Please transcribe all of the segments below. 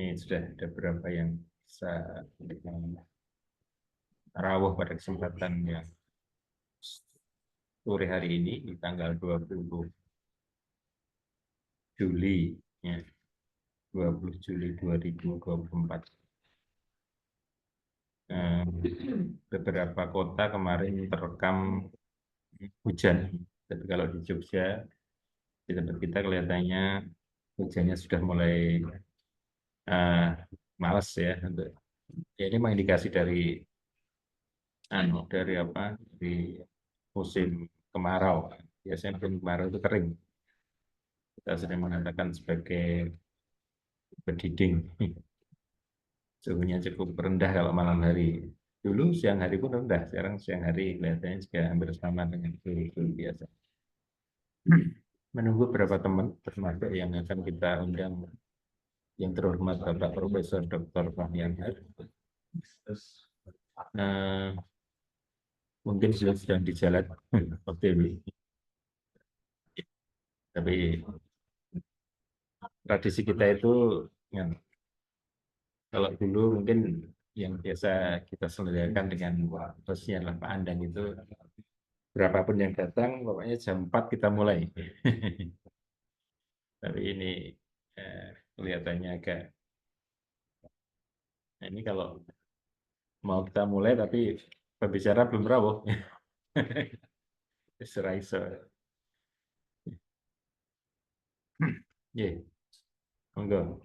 Ini sudah ada beberapa yang bisa rawuh pada kesempatan yang sore hari ini di tanggal 20 Juli ya, 20 Juli 2024. Beberapa kota kemarin terekam hujan. Tapi kalau di Jogja, di tempat kita kelihatannya hujannya sudah mulai uh, malas ya. Ya ini mengindikasi dari apa? Di musim kemarau. Biasanya musim kemarau itu kering. Kita sering mengatakan sebagai bediding. Suhunya cukup rendah kalau malam hari. Dulu siang hari pun rendah, sekarang siang hari kelihatannya juga hampir sama dengan suhu biasa. Menunggu beberapa teman, termasuk yang akan kita undang, yang terhormat Bapak Profesor Dr. Fahmi Anhar. Mungkin sudah sedang di jalan OTW. Tapi tradisi kita itu, ya, kalau dulu mungkin yang biasa kita selenggarakan dengan hostnya adalah Pak Andang itu, berapapun yang datang, pokoknya jam 4 kita mulai. Tapi ini kelihatannya agak, nah ini kalau mau kita mulai tapi pembicara belum rawuh. Seraiso. Ya, monggo.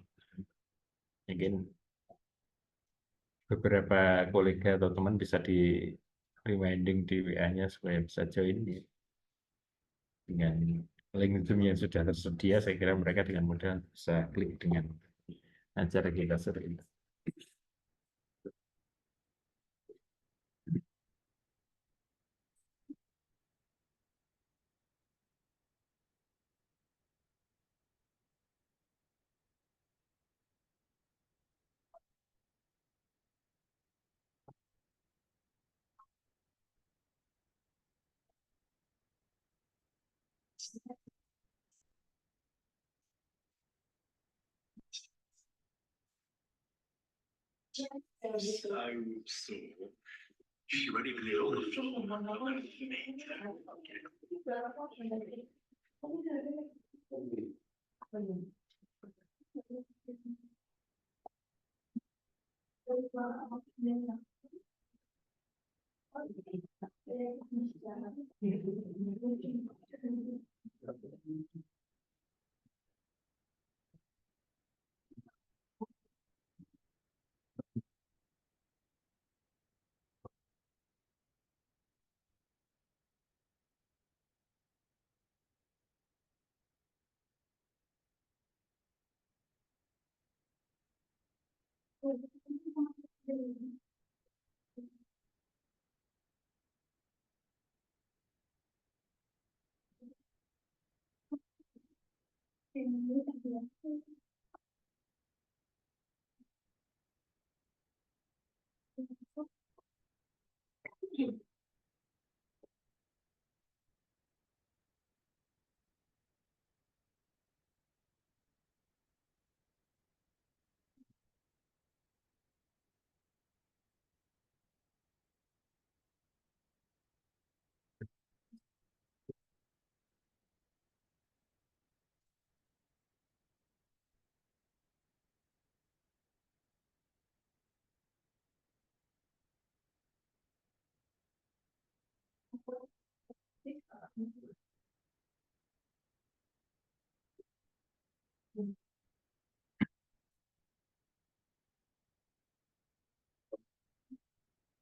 Mungkin beberapa kolega atau teman bisa di reminding di WA-nya supaya bisa join ya. Dengan link Zoom yang sudah tersedia, saya kira mereka dengan mudah bisa klik dengan acara kita sore ini.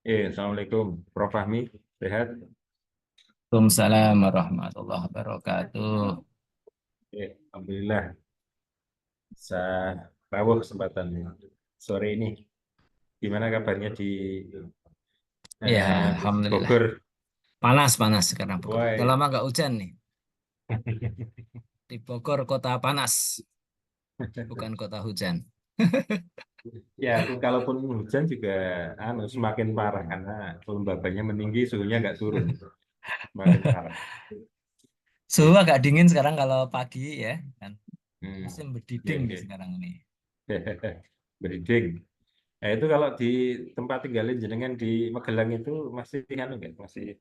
Assalamualaikum, Prof. Fahmi, sehat? Waalaikumsalam warahmatullahi wabarakatuh. Alhamdulillah, saya rawuh kesempatan sore ini. Gimana kabarnya di Ya, alhamdulillah. Bogor? Panas sekarang Bogor. Udah Woi. lama nggak hujan nih. Di Bogor kota panas, bukan kota hujan. Ya, kalaupun hujan juga semakin parah karena lembabanya meninggi, suhunya nggak turun, semakin parah. Suhu agak dingin sekarang kalau pagi ya, kan. Hmm. Musim Ya, berdiding nih ya. sekarang ini. breeding. Nah, itu kalau di tempat tinggalin jenengan di Magelang itu masih anu nggak? Masih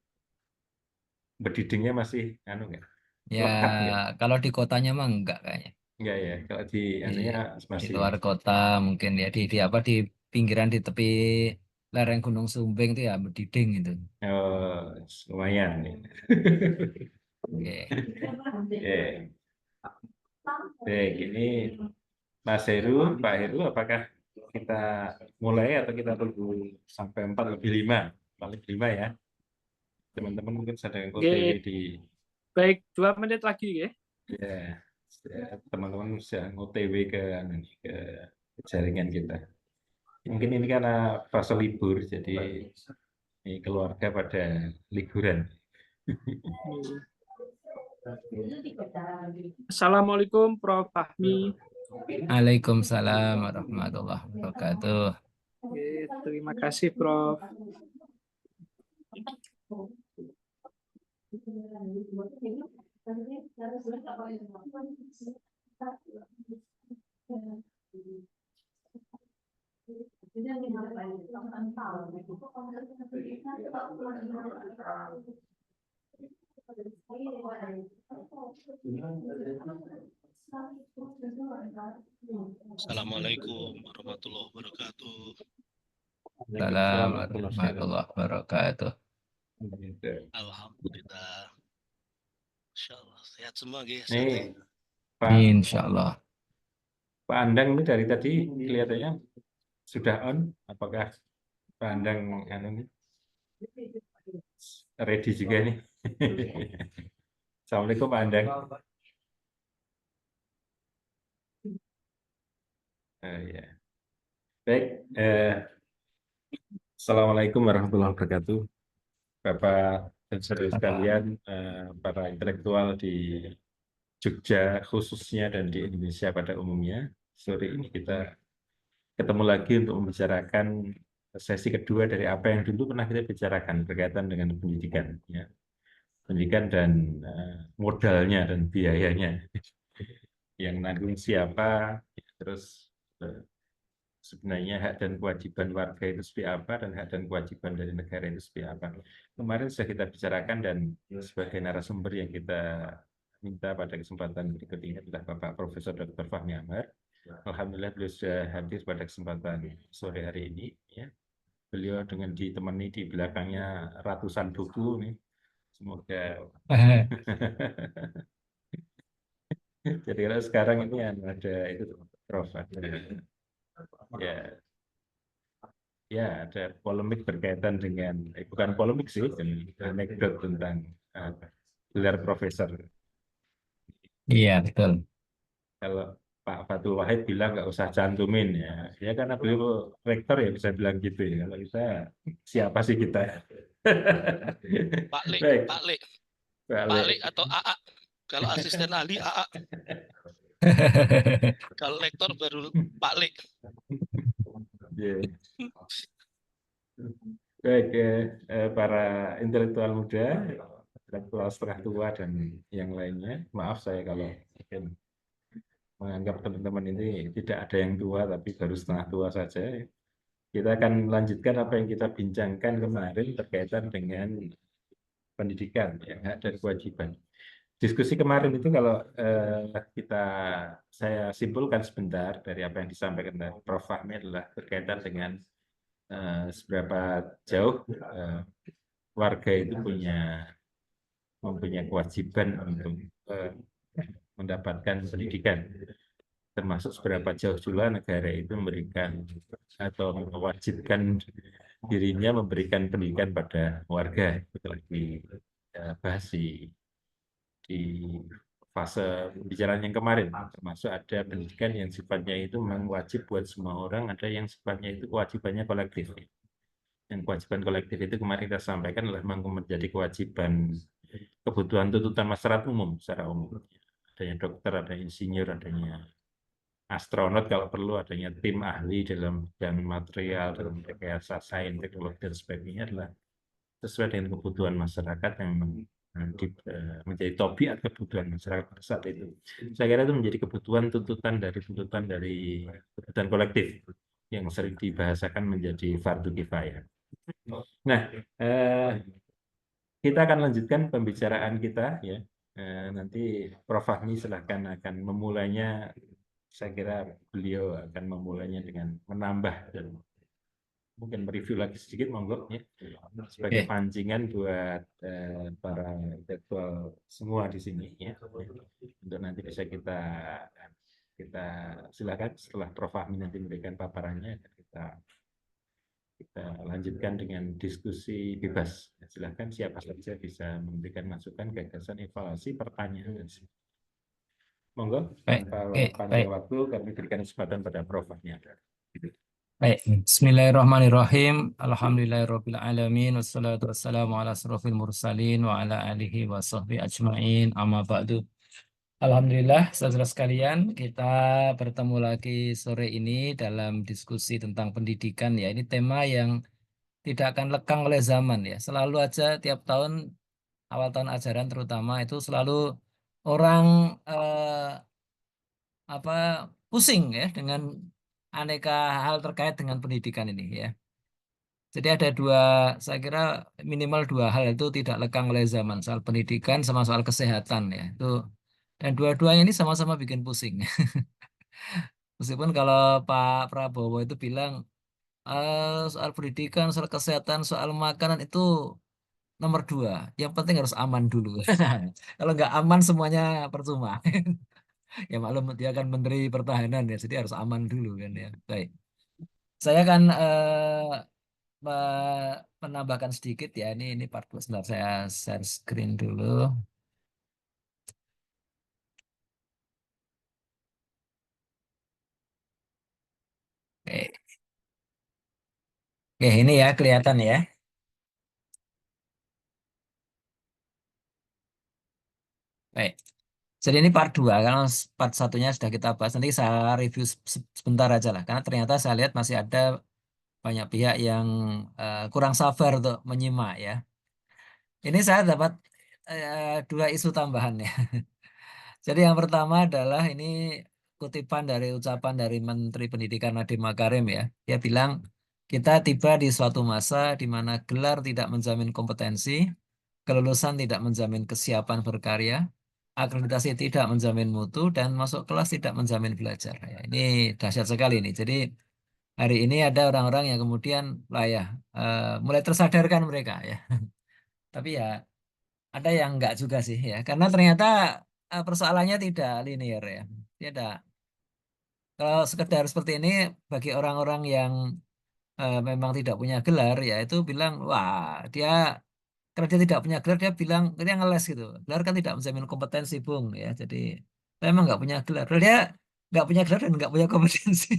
berdidingnya masih anu nggak? Ya Lekat nggak? kalau di kotanya mah enggak kayaknya. Enggak ya. Kalau di Iya, anunya di masih. luar kota mungkin ya di apa di pinggiran di tepi lereng Gunung Sumbing itu ya berdiding itu. Oh, lumayan nih. Oke. Oke. Baik, ini Mas Heru, Pak Heru, apakah kita mulai atau kita tunggu sampai 4 lebih 5? 4 lebih 5 ya. Teman-teman mungkin sedang OTW Oke, di baik 2 menit lagi ya. ya, teman-teman sedang OTW ke jaringan kita. Mungkin ini karena fase libur, jadi ini keluarga pada liburan. Assalamualaikum Prof. Fahmi. Waalaikumsalam warahmatullahi wabarakatuh. Oke, terima kasih Prof. Assalamualaikum warahmatullahi wabarakatuh. Salam warahmatullahi wabarakatuh. Alhamdulillah. Insyaallah sehat semua guys. Nih, Pak, Insya Allah. Pak Andang ini dari tadi kelihatannya sudah on. Apakah Pak Andang anu nih, ready juga nih? Assalamualaikum Pak Andang. Ya. Baik, Assalamualaikum warahmatullahi wabarakatuh. Bapak dan saudara sekalian, para intelektual di Jogja khususnya dan di Indonesia pada umumnya, sore ini kita ketemu lagi untuk membicarakan sesi kedua dari apa yang dulu pernah kita bicarakan berkaitan dengan pendidikan, ya. Pendidikan dan modalnya dan biayanya, yang nanggung siapa, terus sebenarnya hak dan kewajiban warga itu seperti apa dan hak dan kewajiban dari negara itu seperti apa. Kemarin sudah kita bicarakan dan sebagai narasumber yang kita minta pada kesempatan berikut ini adalah Bapak Profesor Dr. Fahmi Amar. Alhamdulillah beliau sudah hadir pada kesempatan sore hari ini. Ya. Beliau dengan ditemani di belakangnya ratusan buku nih. Semoga. Jadi kalau sekarang ini ada itu Prof, ada ya. Ya, ada polemik berkaitan dengan, bukan polemik sih, anekdot tentang gelar profesor. Iya betul. Kalau Pak Fatul Wahid bilang nggak usah cantumin ya karena beliau rektor ya bisa bilang gitu ya. Kalau kita siapa sih kita? Pak Lek, Baik, Pak Lek, Pak Pak Le. Lek atau AA. Kalau asisten ahli AA, kalau lektor baru Pak Lek. Ya. Baik, para intelektual muda, intelektual setengah tua dan yang lainnya, maaf saya kalau mungkin menganggap teman-teman ini tidak ada yang tua tapi baru setengah tua saja. Kita akan lanjutkan apa yang kita bincangkan kemarin berkaitan dengan pendidikan, ya, hak dan kewajiban. Diskusi kemarin itu kalau saya simpulkan sebentar dari apa yang disampaikan oleh Prof. Fahmi adalah berkaitan dengan seberapa jauh warga itu mempunyai kewajiban untuk mendapatkan pendidikan, termasuk seberapa jauh juga negara itu memberikan atau mewajibkan dirinya memberikan pendidikan pada warga. Itu telah dibahas di fase pembicaraan yang kemarin, termasuk ada pendidikan yang sifatnya itu memang wajib buat semua orang, ada yang sifatnya itu kewajibannya kolektif. Yang kewajiban kolektif itu kemarin kita sampaikan adalah memang menjadi kewajiban kebutuhan tuntutan masyarakat umum secara umum. Adanya dokter, ada insinyur, adanya astronot kalau perlu, adanya tim ahli dalam bidang material, dalam rekayasa sains, teknologi dan sebagainya adalah sesuai dengan kebutuhan masyarakat yang menjadi tabiat kebutuhan masyarakat pada saat itu. Saya kira itu menjadi kebutuhan tuntutan dari kebutuhan kolektif. yang sering dibahasakan menjadi fardu kifayah. Nah, kita akan lanjutkan pembicaraan kita ya. Nanti Prof. Fahmi silahkan akan memulainya. Saya kira beliau akan memulainya dengan menambah dan mungkin mereview lagi sedikit, monggo ya, sebagai Oke. pancingan buat para intelektual semua di sini ya, untuk nanti bisa kita silakan setelah Prof. Fahmi nanti memberikan paparannya, kita lanjutkan dengan diskusi bebas. Silakan siapa saja bisa memberikan masukan, gagasan, evaluasi, pertanyaan. Monggo, Baik, tanpa oke, panjang baik, waktu, kami berikan kesempatan pada Prof. Fahmi. baik. Bismillahirrahmanirrahim. Alhamdulillahirabbil alamin wassalatu wassalamu ala asrofil mursalin wa ala alihi wa sahbihi ajmain. Amma ba'du. Alhamdulillah, saudara sekalian, kita bertemu lagi sore ini dalam diskusi tentang pendidikan ya. Ini tema yang tidak akan lekang oleh zaman ya. Selalu aja tiap tahun awal tahun ajaran terutama itu selalu orang apa pusing ya dengan aneka hal terkait dengan pendidikan ini ya. Jadi ada dua, saya kira minimal dua hal itu tidak lekang oleh zaman, soal pendidikan sama soal kesehatan ya. Itu dan dua-duanya ini sama-sama bikin pusing. Meskipun kalau Pak Prabowo itu bilang soal pendidikan, soal kesehatan, soal makanan itu nomor dua. Yang penting harus aman dulu. Kalau nggak aman semuanya percuma. Ya maklum dia kan Menteri Pertahanan ya, jadi harus aman dulu kan ya. Baik, saya akan menambahkan sedikit ya. Ini part 2. Sebentar saya share screen dulu. Oke, oke ini ya kelihatan ya. Baik. Jadi ini part 2 karena part satunya sudah kita bahas. Nanti saya review sebentar aja lah. Karena ternyata saya lihat masih ada banyak pihak yang kurang sabar untuk menyimak ya. Ini saya dapat dua isu tambahan ya. Jadi yang pertama adalah ini kutipan dari ucapan dari Menteri Pendidikan Nadiem Makarim ya. Dia bilang, kita tiba di suatu masa di mana gelar tidak menjamin kompetensi, kelulusan tidak menjamin kesiapan berkarya, akreditasi tidak menjamin mutu, dan masuk kelas tidak menjamin belajar. Ya, ini dahsyat sekali nih. Jadi hari ini ada orang-orang yang kemudian lah ya mulai tersadarkan mereka ya. Tapi ya ada yang enggak juga sih ya. Karena ternyata persoalannya tidak linear ya. Dia ada kalau sekedar seperti ini bagi orang-orang yang memang tidak punya gelar ya itu bilang wah dia karena dia tidak punya gelar dia bilang dia ngeles gitu. Gelar kan tidak menjamin kompetensi Bung ya. Jadi saya emang nggak punya gelar. Padahal dia nggak punya gelar dan nggak punya kompetensi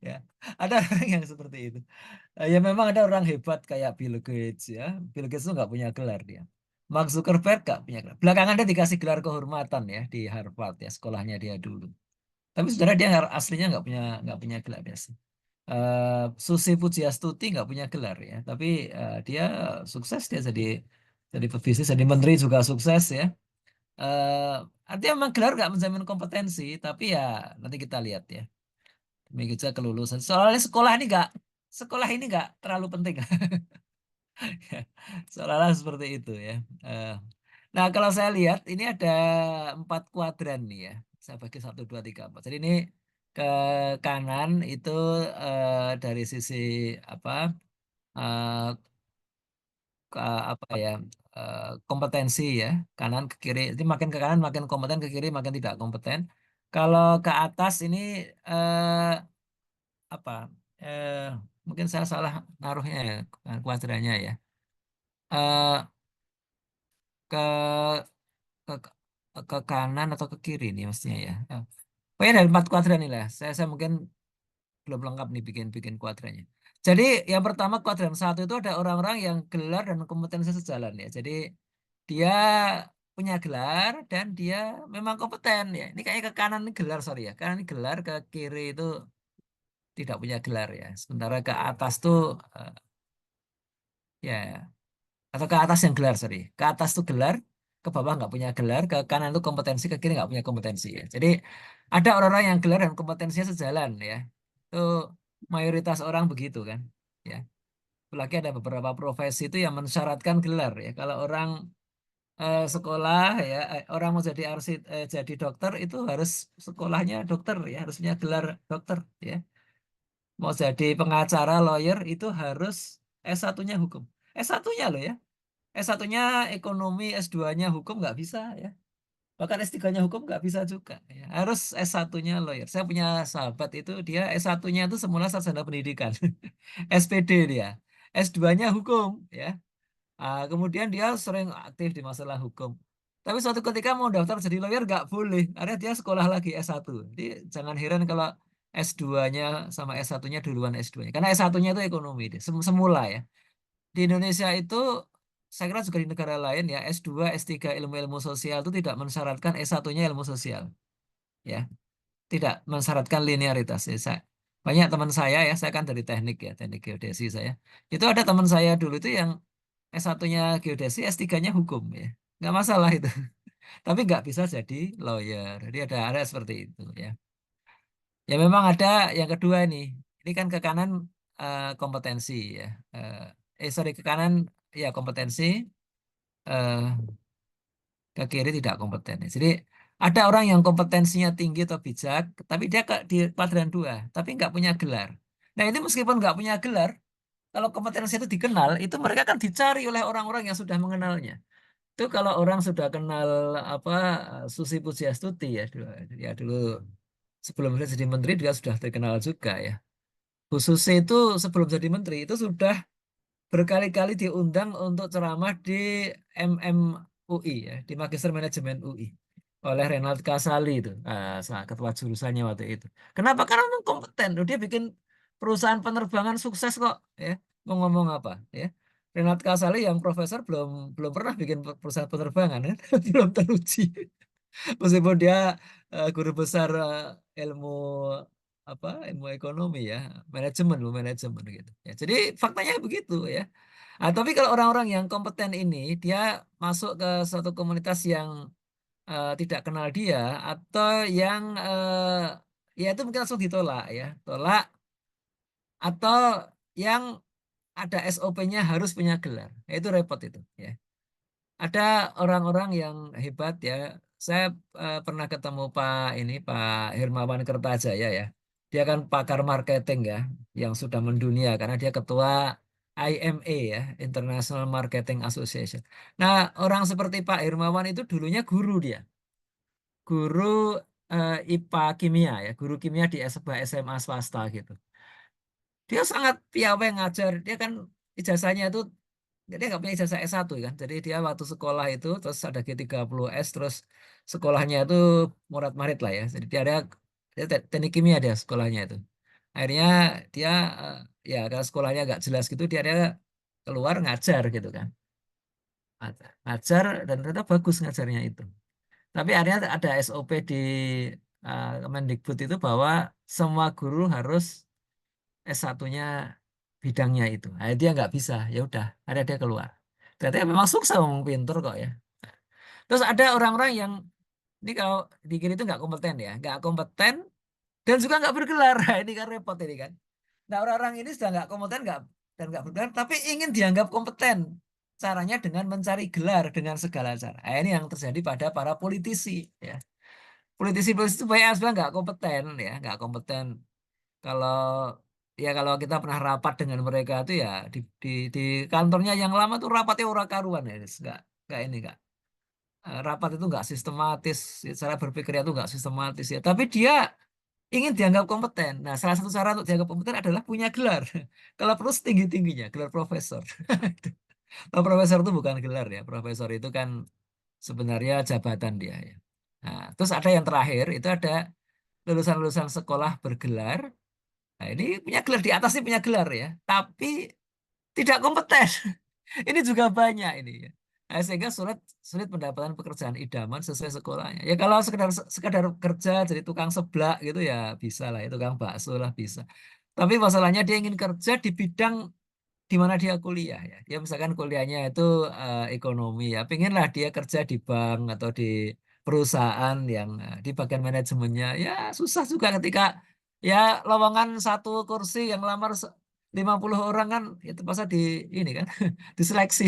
ya. Ada orang yang seperti itu. Ya memang ada orang hebat kayak Bill Gates ya. Bill Gates itu nggak punya gelar dia. Mark Zuckerberg nggak punya gelar. Belakangan dia dikasih gelar kehormatan ya di Harvard ya sekolahnya dia dulu. Tapi sebenarnya dia aslinya nggak punya gelar ya. Susi Pujiastuti nggak punya gelar ya. Tapi dia sukses dia jadi pebisnis, jadi menteri juga sukses ya. Artinya memang gelar nggak menjamin kompetensi, tapi ya nanti kita lihat ya. Demikian juga kelulusan. Soalnya sekolah ini nggak terlalu penting. Seolah-olah seperti itu ya. Eh, Nah, kalau saya lihat ini ada 4 kuadran nih ya. Saya bagi 1, 2, 3, 4. Jadi ini ke kanan itu dari sisi apa eh, apa ya kompetensi ya. Kanan ke kiri. Jadi makin ke kanan makin kompeten, ke kiri makin tidak kompeten. Kalau ke atas ini eh, apa? Eh, Mungkin saya salah naruhnya ya kuadrannya ya. Eh, ke ke ke kanan atau ke kiri nih mestinya ya. Pokoknya dari 4 kuadran nih lah. Saya mungkin belum lengkap nih bikin bikin kuadrannya. Jadi yang pertama kuadran 1 itu ada orang-orang yang gelar dan kompetensi sejalan ya. Jadi dia punya gelar dan dia memang kompeten ya. Ini kayaknya ke kanan ini gelar sorry ya. Kanan ini gelar ke kiri itu tidak punya gelar ya. Sementara ke atas tuh ya atau ke atas yang gelar sorry. Ke atas tuh gelar, ke bawah nggak punya gelar, ke kanan tuh kompetensi, ke kiri nggak punya kompetensi ya. Jadi ada orang-orang yang gelar dan kompetensinya sejalan ya. Itu mayoritas orang begitu kan. Ya. Apalagi ada beberapa profesi itu yang mensyaratkan gelar ya. Kalau orang sekolah ya, orang mau jadi jadi dokter itu harus sekolahnya dokter ya, harusnya gelar dokter ya. Mau jadi pengacara, lawyer itu harus S1-nya hukum. S1-nya loh ya. S1-nya ekonomi, S2-nya hukum nggak bisa ya. Bahkan S3-nya hukum nggak bisa juga ya. Harus S1-nya lawyer. Saya punya sahabat itu dia S1-nya itu semula sarjana pendidikan. SPD dia. S2-nya hukum ya. Kemudian dia sering aktif di masalah hukum. Tapi suatu ketika mau daftar jadi lawyer nggak boleh. Ada dia sekolah lagi S1. Jadi jangan heran kalau S2-nya sama S1-nya duluan S2-nya. Karena S1-nya itu ekonomi dia. Semula ya. Di Indonesia itu saya kira juga di negara lain ya S2, S3 ilmu-ilmu sosial itu tidak mensyaratkan S1-nya ilmu sosial. Ya, tidak mensyaratkan linearitas. Ya, banyak teman saya ya, saya kan dari teknik ya, teknik geodesi saya. Itu ada teman saya dulu itu yang S1-nya geodesi, S3-nya hukum ya. Nggak masalah itu. Tapi nggak bisa jadi lawyer. Jadi ada seperti itu ya. Ya memang ada yang kedua ini. Ini kan ke kanan kompetensi ya. Sorry ke kanan ya kompetensi, eh, ke kiri tidak kompeten. Jadi ada orang yang kompetensinya tinggi atau bijak, tapi dia di kuadran 2, tapi nggak punya gelar. Nah ini meskipun nggak punya gelar, kalau kompetensi itu dikenal, itu mereka kan dicari oleh orang-orang yang sudah mengenalnya. Itu kalau orang sudah kenal apa Susi Pujiastuti ya dulu sebelum dia jadi menteri dia sudah terkenal juga ya. Bu Susi itu sebelum jadi menteri itu sudah berkali-kali diundang untuk ceramah di MMUI ya, di Magister Manajemen UI oleh Renald Kasali itu, ketua jurusannya waktu itu. Kenapa? Karena memang kompeten. Loh, dia bikin perusahaan penerbangan sukses kok ya. Mau ngomong apa ya? Renald Kasali yang profesor belum belum pernah bikin perusahaan penerbangan kan? Belum teruji. Meskipun dia guru besar ilmu ilmu ekonomi ya, manajemen gitu. Ya, jadi faktanya begitu ya. Tapi kalau orang-orang yang kompeten ini dia masuk ke suatu komunitas yang tidak kenal dia atau yang ya itu mungkin langsung ditolak ya, tolak atau yang ada SOP-nya harus punya gelar. Ya, itu repot itu ya. Ada orang-orang yang hebat ya. Saya pernah ketemu Pak Hermawan Kertajaya ya. Dia kan pakar marketing ya, yang sudah mendunia karena dia ketua IMA ya, International Marketing Association. Nah, orang seperti Pak Hermawan itu dulunya guru dia, guru IPA kimia ya, guru kimia di sebuah SMA swasta gitu. Dia sangat piawai ngajar. Dia kan ijazahnya itu dia nggak punya ijazah S1 kan. Jadi dia waktu sekolah itu terus ada G30S terus sekolahnya itu murid-marid lah ya. Jadi dia teknik kimia dia sekolahnya itu. Akhirnya dia ya kalau sekolahnya nggak jelas gitu dia keluar ngajar gitu kan. Ngajar dan ternyata bagus ngajarnya itu. Tapi akhirnya ada SOP di Kemendikbud itu bahwa semua guru harus S1-nya bidangnya itu. Nah, dia nggak bisa, ya udah, ada dia keluar. Ternyata memang sukses, ngomong pinter kok ya. Terus ada orang-orang yang ini kalau dikira itu nggak kompeten ya, nggak kompeten dan juga nggak bergelar. Nah, ini kan repot ini kan. Nah orang-orang ini sudah nggak kompeten dan nggak bergelar, tapi ingin dianggap kompeten. Caranya dengan mencari gelar dengan segala cara. Nah, ini yang terjadi pada para politisi ya. Politisi-politisi itu banyak yang sebenarnya nggak kompeten ya, nggak kompeten. Kalau kalau kita pernah rapat dengan mereka itu ya di kantornya yang lama tuh rapatnya ora karuan ya, nggak ini nggak. Rapat itu nggak sistematis, cara berpikirnya itu nggak sistematis ya. Tapi dia ingin dianggap kompeten. Nah, salah satu cara untuk dianggap kompeten adalah punya gelar. Kalau perlu setinggi-tingginya, gelar profesor. Kalau profesor itu bukan gelar ya, profesor itu kan sebenarnya jabatan dia ya. Nah, terus ada yang terakhir itu ada lulusan-lulusan sekolah bergelar. Nah, ini punya gelar di atasnya punya gelar ya, tapi tidak kompeten. Ini juga banyak ini ya. Nah, sehingga sulit sulit mendapatkan pekerjaan idaman sesuai sekolahnya. Ya kalau sekedar kerja jadi tukang seblak gitu ya bisa lah, ya tukang bakso lah bisa. Tapi masalahnya dia ingin kerja di bidang di mana dia kuliah ya. Dia misalkan kuliahnya itu ekonomi ya, pengenlah dia kerja di bank atau di perusahaan yang di bagian manajemennya ya susah juga ketika Ya lowongan satu kursi yang lamar 50 orang kan itu masa di ini kan diseleksi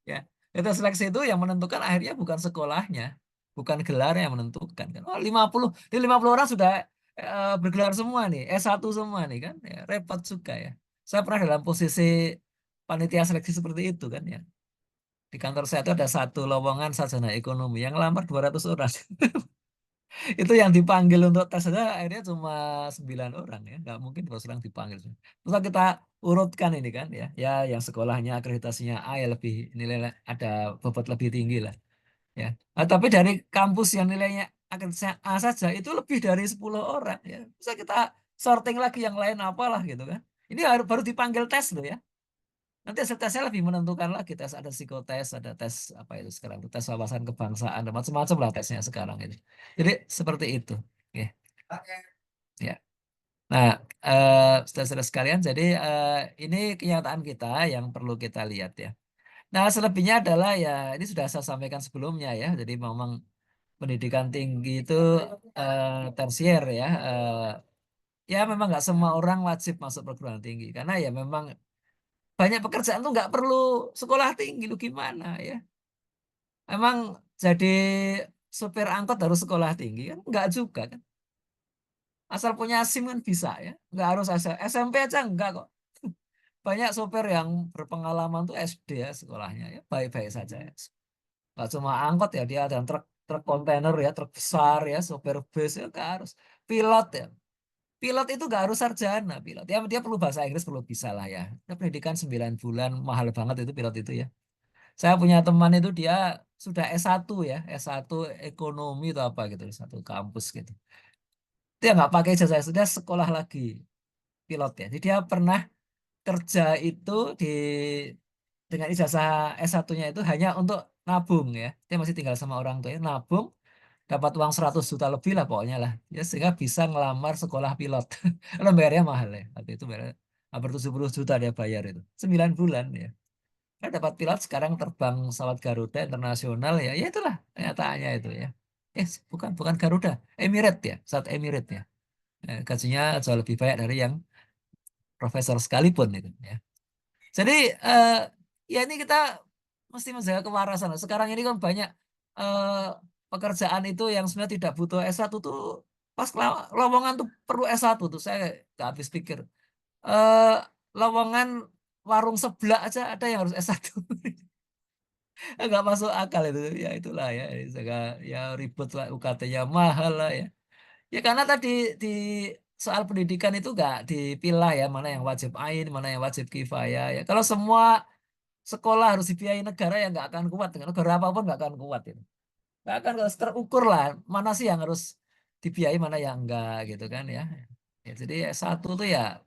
ya. Itu seleksi itu yang menentukan akhirnya bukan sekolahnya, bukan gelarnya yang menentukan kan. Oh 50, ini 50 orang sudah bergelar semua nih, S1 semua nih kan. Ya, repot juga ya. Saya pernah dalam posisi panitia seleksi seperti itu kan ya. Di kantor saya itu ada satu lowongan sarjana ekonomi yang lamar 200 orang. Itu yang dipanggil untuk tes saja akhirnya cuma 9 orang ya, nggak mungkin 200 orang dipanggil. Terus kita urutkan ini kan ya, ya yang sekolahnya akreditasinya A ya lebih nilai ada bobot lebih tinggi lah ya. Tapi dari kampus yang nilainya akreditasinya A saja itu lebih dari 10 orang ya. Bisa kita sorting lagi yang lain apalah gitu kan. Ini baru dipanggil tes loh ya. Nanti hasil tesnya lebih menentukan lagi, tes ada psikotes, ada tes apa itu sekarang, tes wawasan kebangsaan, ada macam-macam lah tesnya sekarang ini. Jadi seperti itu. Oke. Ya. Nah, saudara-saudara sekalian, jadi ini kenyataan kita yang perlu kita lihat ya. Nah, selebihnya adalah ya ini sudah saya sampaikan sebelumnya ya. Jadi memang pendidikan tinggi itu tersier ya. Ya memang nggak semua orang wajib masuk perguruan tinggi karena ya memang banyak pekerjaan tuh nggak perlu sekolah tinggi lu gimana ya. Emang jadi supir angkot harus sekolah tinggi kan? Enggak juga kan. Asal punya SIM kan bisa ya. Enggak harus SMP aja enggak kok. Banyak sopir yang berpengalaman tuh SD ya sekolahnya ya. Baik-baik saja ya. Nggak cuma angkot ya, dia ada truk truk kontainer ya, truk besar ya, sopir bus ya enggak harus. Pilot ya. Pilot itu nggak harus sarjana pilot. Ya dia perlu bahasa Inggris perlu bisa lah ya. Dia pendidikan 9 bulan mahal banget itu pilot itu ya. Saya punya teman itu dia sudah S1 ya, S1 ekonomi atau apa gitu, satu kampus gitu. Dia nggak pakai ijazah, sudah sekolah lagi pilot ya. Jadi dia pernah kerja itu di dengan ijazah S1-nya itu hanya untuk nabung ya. Dia masih tinggal sama orang tuanya, nabung, dapat uang 100 juta lebih lah pokoknya lah. Ya sehingga bisa ngelamar sekolah pilot. Kalau bayarnya mahal ya. Waktu itu bayar hampir 70 juta dia bayar itu. 9 bulan ya. Kan dapat pilot sekarang terbang pesawat Garuda internasional ya. Ya itulah kenyataannya itu ya. Bukan bukan Garuda, Emirates ya, pesawat Emirates ya. Gajinya jauh lebih banyak dari yang profesor sekalipun itu ya. Jadi ya ini kita mesti menjaga kewarasan. Sekarang ini kan banyak eh, pekerjaan itu yang sebenarnya tidak butuh S1 tuh pas lowongan tuh perlu S1 tuh saya nggak habis pikir. Eh, Lowongan warung sebelah aja ada yang harus S1. Nggak masuk akal itu ya itulah ya ya ribet lah UKT-nya mahal lah ya ya karena tadi di soal pendidikan itu nggak dipilah ya mana yang wajib ain mana yang wajib kifayah ya kalau semua sekolah harus dibiayai negara ya nggak akan kuat negara apapun nggak akan kuat itu nggak akan harus terukur lah mana sih yang harus dibiayai mana yang enggak gitu kan ya ya jadi satu tuh ya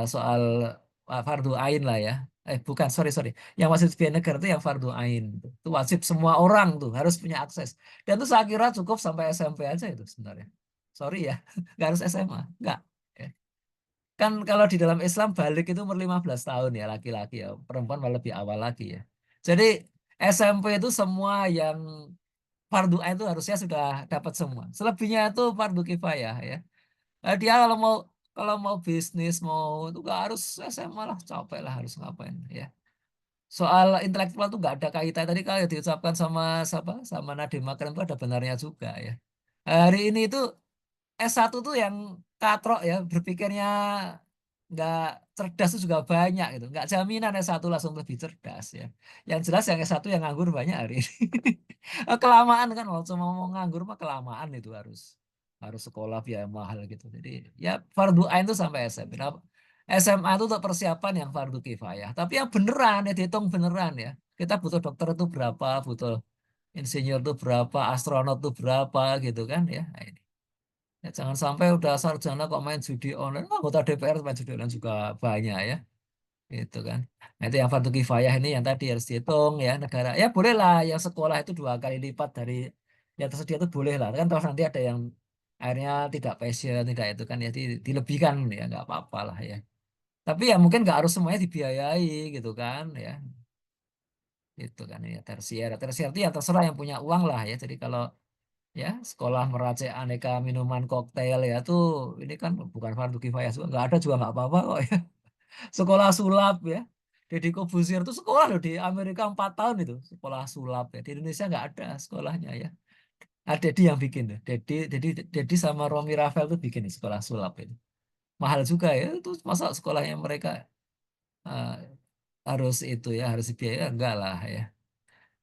soal fardu ain lah ya. Bukan, sorry. Yang wajib dibiayai negara itu yang fardu ain. Itu wajib semua orang tuh harus punya akses. Dan itu saya kira cukup sampai SMP aja itu sebenarnya. Sorry ya, nggak harus SMA. Nggak. Ya. Kan kalau di dalam Islam balik itu umur 15 tahun ya laki-laki ya. Perempuan malah lebih awal lagi ya. Jadi SMP itu semua yang fardu ain itu harusnya sudah dapat semua. Selebihnya itu fardu kifayah ya. Dia kalau mau bisnis mau itu nggak harus SMA lah capek lah harus ngapain ya soal intelektual tuh nggak ada kaitan tadi kalau diucapkan sama Nadiem Makarim itu ada benarnya juga ya hari ini itu S1 tuh yang katrok ya berpikirnya nggak cerdas itu juga banyak gitu nggak jaminan S1 langsung lebih cerdas ya yang jelas yang S1 yang nganggur banyak hari ini kelamaan kan kalau cuma mau nganggur mah kelamaan itu harus harus sekolah biaya mahal gitu jadi ya fardu ain itu sampai SMP nah, SMA itu untuk persiapan yang fardu kifayah tapi yang beneran ya dihitung beneran ya kita butuh dokter itu berapa butuh insinyur itu berapa astronot itu berapa gitu kan ya nah, ini ya, jangan sampai udah sarjana kok main judi online. Anggota DPR main judi online juga banyak ya. Itu kan. Nah, itu yang fardu kifayah ini yang tadi harus dihitung ya negara. Ya boleh lah yang sekolah itu 2 kali lipat dari yang tersedia itu boleh lah. Kan terus nanti ada yang akhirnya tidak passion, tidak itu kan ya dilebihkan ya nggak apa-apa lah ya. Tapi ya mungkin nggak harus semuanya dibiayai gitu kan ya. Itu kan ya tersier. Tersier itu yang terserah yang punya uang lah ya. Jadi kalau ya sekolah meracik aneka minuman koktail ya tuh ini kan bukan fardu kifayah juga nggak ada juga nggak apa-apa kok ya. Sekolah sulap ya. Deddy Corbuzier itu sekolah loh di Amerika 4 tahun itu sekolah sulap ya. Di Indonesia nggak ada sekolahnya ya. Dedi yang bikin tuh. Dedi sama Romi Rafael tuh bikin nih sekolah sulap itu. Mahal juga ya. Itu masa sekolahnya mereka eh, harus itu ya harus dibiayai enggak lah ya.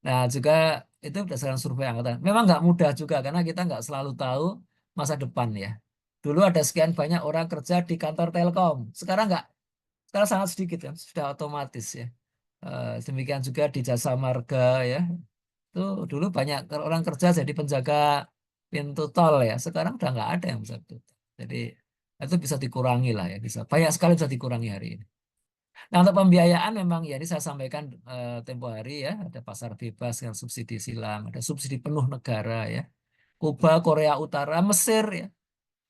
Nah juga itu berdasarkan survei angkatan. Memang nggak mudah juga karena kita nggak selalu tahu masa depan ya. Dulu ada sekian banyak orang kerja di kantor Telkom. Sekarang nggak. Sekarang sangat sedikit kan. Sudah otomatis ya. Demikian juga di jasa marga ya. Itu dulu banyak orang kerja jadi penjaga pintu tol ya. Sekarang udah nggak ada yang bisa pintu tol. Jadi itu bisa dikurangi lah ya. Bisa banyak sekali bisa dikurangi hari ini. Nah untuk pembiayaan memang ya ini saya sampaikan tempo hari ya. Ada pasar bebas dengan subsidi silang. Ada subsidi penuh negara ya. Kuba, Korea Utara, Mesir ya.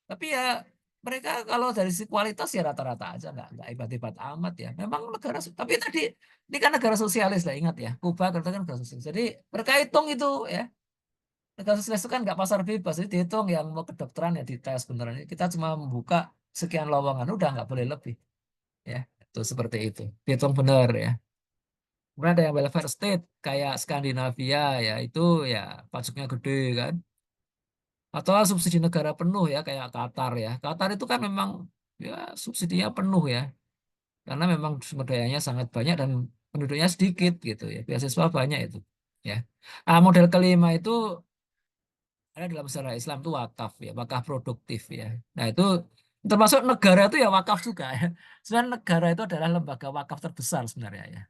Tapi ya mereka kalau dari sisi kualitas ya rata-rata aja nggak hebat-hebat amat ya. Memang negara tapi tadi ini kan negara sosialis lah ingat ya. Kuba kan negara sosialis. Jadi mereka hitung itu ya. Negara sosialis itu kan nggak pasar bebas. Jadi dihitung yang mau kedokteran ya dites beneran. Kita cuma membuka sekian lowongan udah nggak boleh lebih ya. Itu seperti itu. Dihitung benar ya. Kemudian ada yang welfare state kayak Skandinavia ya itu ya pajaknya gede kan. Atau subsidi negara penuh ya kayak Qatar ya. Qatar itu kan memang ya subsidinya penuh ya. Karena memang sumber dayanya sangat banyak dan penduduknya sedikit gitu ya. Beasiswa banyak itu ya. Nah, model kelima itu ada dalam sejarah Islam itu wakaf ya, wakaf produktif ya. Nah, itu termasuk negara itu ya wakaf juga ya. Sebenarnya negara itu adalah lembaga wakaf terbesar sebenarnya ya.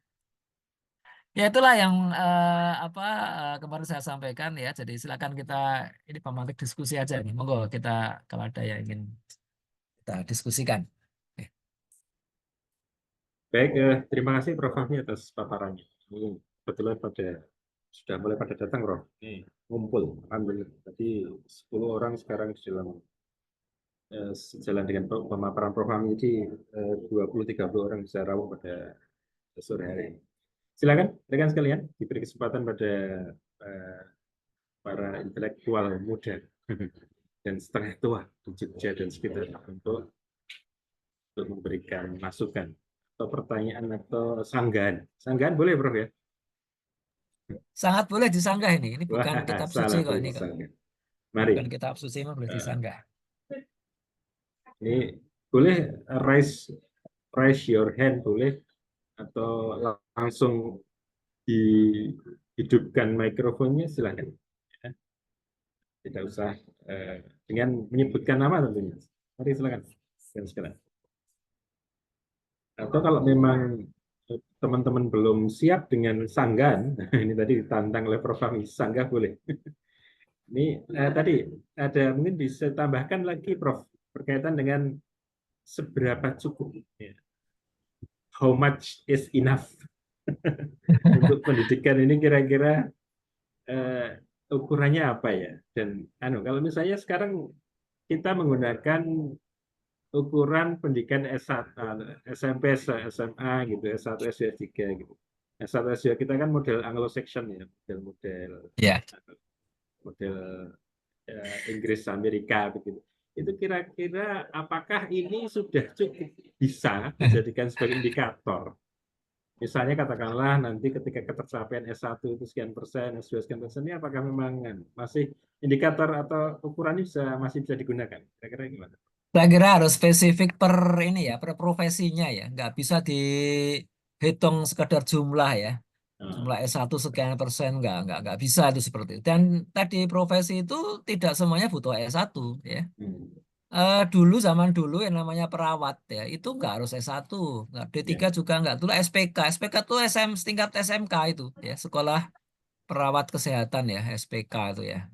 Ya itulah yang kemarin saya sampaikan ya. Jadi silakan kita ini pemantik diskusi aja nih. Monggo kita kalau ada yang ingin kita diskusikan. Oke. Baik, terima kasih Prof. Fahmi atas paparannya. Ini kebetulan sudah mulai pada datang, Prof. Ini ngumpul, alhamdulillah. Tadi 10 orang sekarang sejalan dengan pemaparan Prof. Fahmi ini 20-30 orang bisa rawuh pada sore hari ini. Silakan, rekan sekalian, diberi kesempatan pada para intelektual muda dan setengah tua di Jogja dan sekitarnya untuk memberikan masukan atau pertanyaan atau sanggahan. Sanggahan boleh, Prof ya? Sangat boleh disanggah ini. Ini bukan Wah, kitab salah suci kok ini tulis kok. sanggah. Mari, Bukan kitab suci mah boleh disanggah. ini boleh raise your hand boleh atau langsung dihidupkan mikrofonnya silakan. Ya. Tidak usah dengan menyebutkan nama tentunya. Mari silakan. Silakan. Atau kalau memang teman-teman belum siap dengan sanggahan, ini tadi ditantang oleh Prof. Fahmi, sanggah boleh. Ini tadi ada mungkin bisa tambahkan lagi Prof berkaitan dengan seberapa cukup, ya. How much is enough untuk pendidikan ini kira-kira ukurannya apa ya? Dan kalau misalnya sekarang kita menggunakan ukuran pendidikan S1, SMP, SMA gitu, S1, S2, S3 gitu. S1, S2 kita kan model Anglo-Saxon ya, model Ya. model Inggris Amerika begitu. Itu kira-kira apakah ini sudah cukup bisa dijadikan sebagai indikator? Misalnya katakanlah nanti ketika ketercapaian S1 itu sekian persen, S2 sekian persen, ini apakah memang masih indikator atau ukuran ini masih bisa digunakan? Kira-kira gimana? Saya kira harus spesifik per ini ya, per profesinya ya. Nggak bisa dihitung sekedar jumlah ya. Jumlah S1 sekian persen nggak bisa itu seperti itu. Dan tadi profesi itu tidak semuanya butuh S1 ya. Dulu zaman dulu yang namanya perawat ya itu nggak harus S1, nggak D3 juga nggak. Dulu SPK, SPK itu tingkat SMK itu ya, sekolah perawat kesehatan ya, SPK itu ya.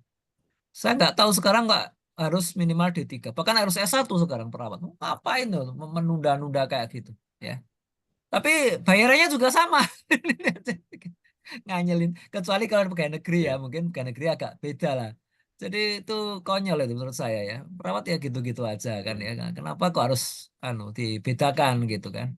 Saya nggak tahu sekarang nggak harus minimal D3, bahkan harus S1 sekarang perawat. Ngapain tuh menunda-nunda kayak gitu ya. Tapi bayarannya juga sama. Nganyelin. Kecuali kalau pegawai negeri ya, mungkin pegawai negeri agak beda lah. Jadi itu konyol itu menurut saya ya. Perawat ya gitu-gitu aja kan ya. Kenapa kok harus dibedakan gitu kan?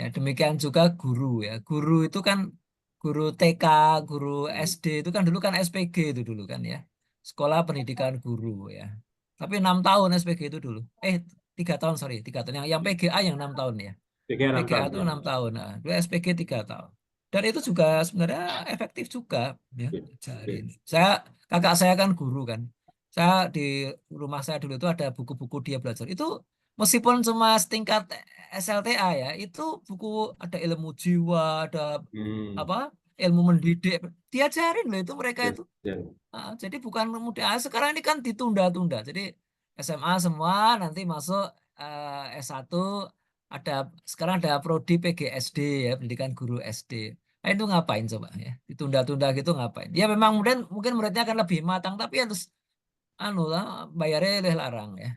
Ya demikian juga guru ya. Guru itu kan guru TK, guru SD itu kan dulu kan SPG itu dulu kan ya. sekolah pendidikan guru ya. Tapi 6 tahun SPG itu dulu. 3 tahun, sorry, 3 tahun. Yang PGA yang 6 tahun ya. PGA 6 PGA tahun itu ya. 6 tahun. Nah, dulu SPG 3 tahun. Dan itu juga sebenarnya efektif juga ya. Oke, Ajarin. Kakak saya kan guru kan. Saya di rumah saya dulu itu ada buku-buku dia belajar. Itu meskipun cuma setingkat SLTA ya, itu buku ada ilmu jiwa, ada Hmm, apa? Ilmu mendidik. Diajarin loh itu mereka ya, itu. ya. Jadi bukan kemudian sekarang ini kan ditunda-tunda. Jadi SMA semua nanti masuk S1 sekarang ada prodi PGSD ya, pendidikan guru SD. Nah, itu ngapain coba ya? Ditunda-tunda gitu ngapain? Ya memang mungkin muridnya akan lebih matang tapi harus anu lah bayarnya lebih larang ya.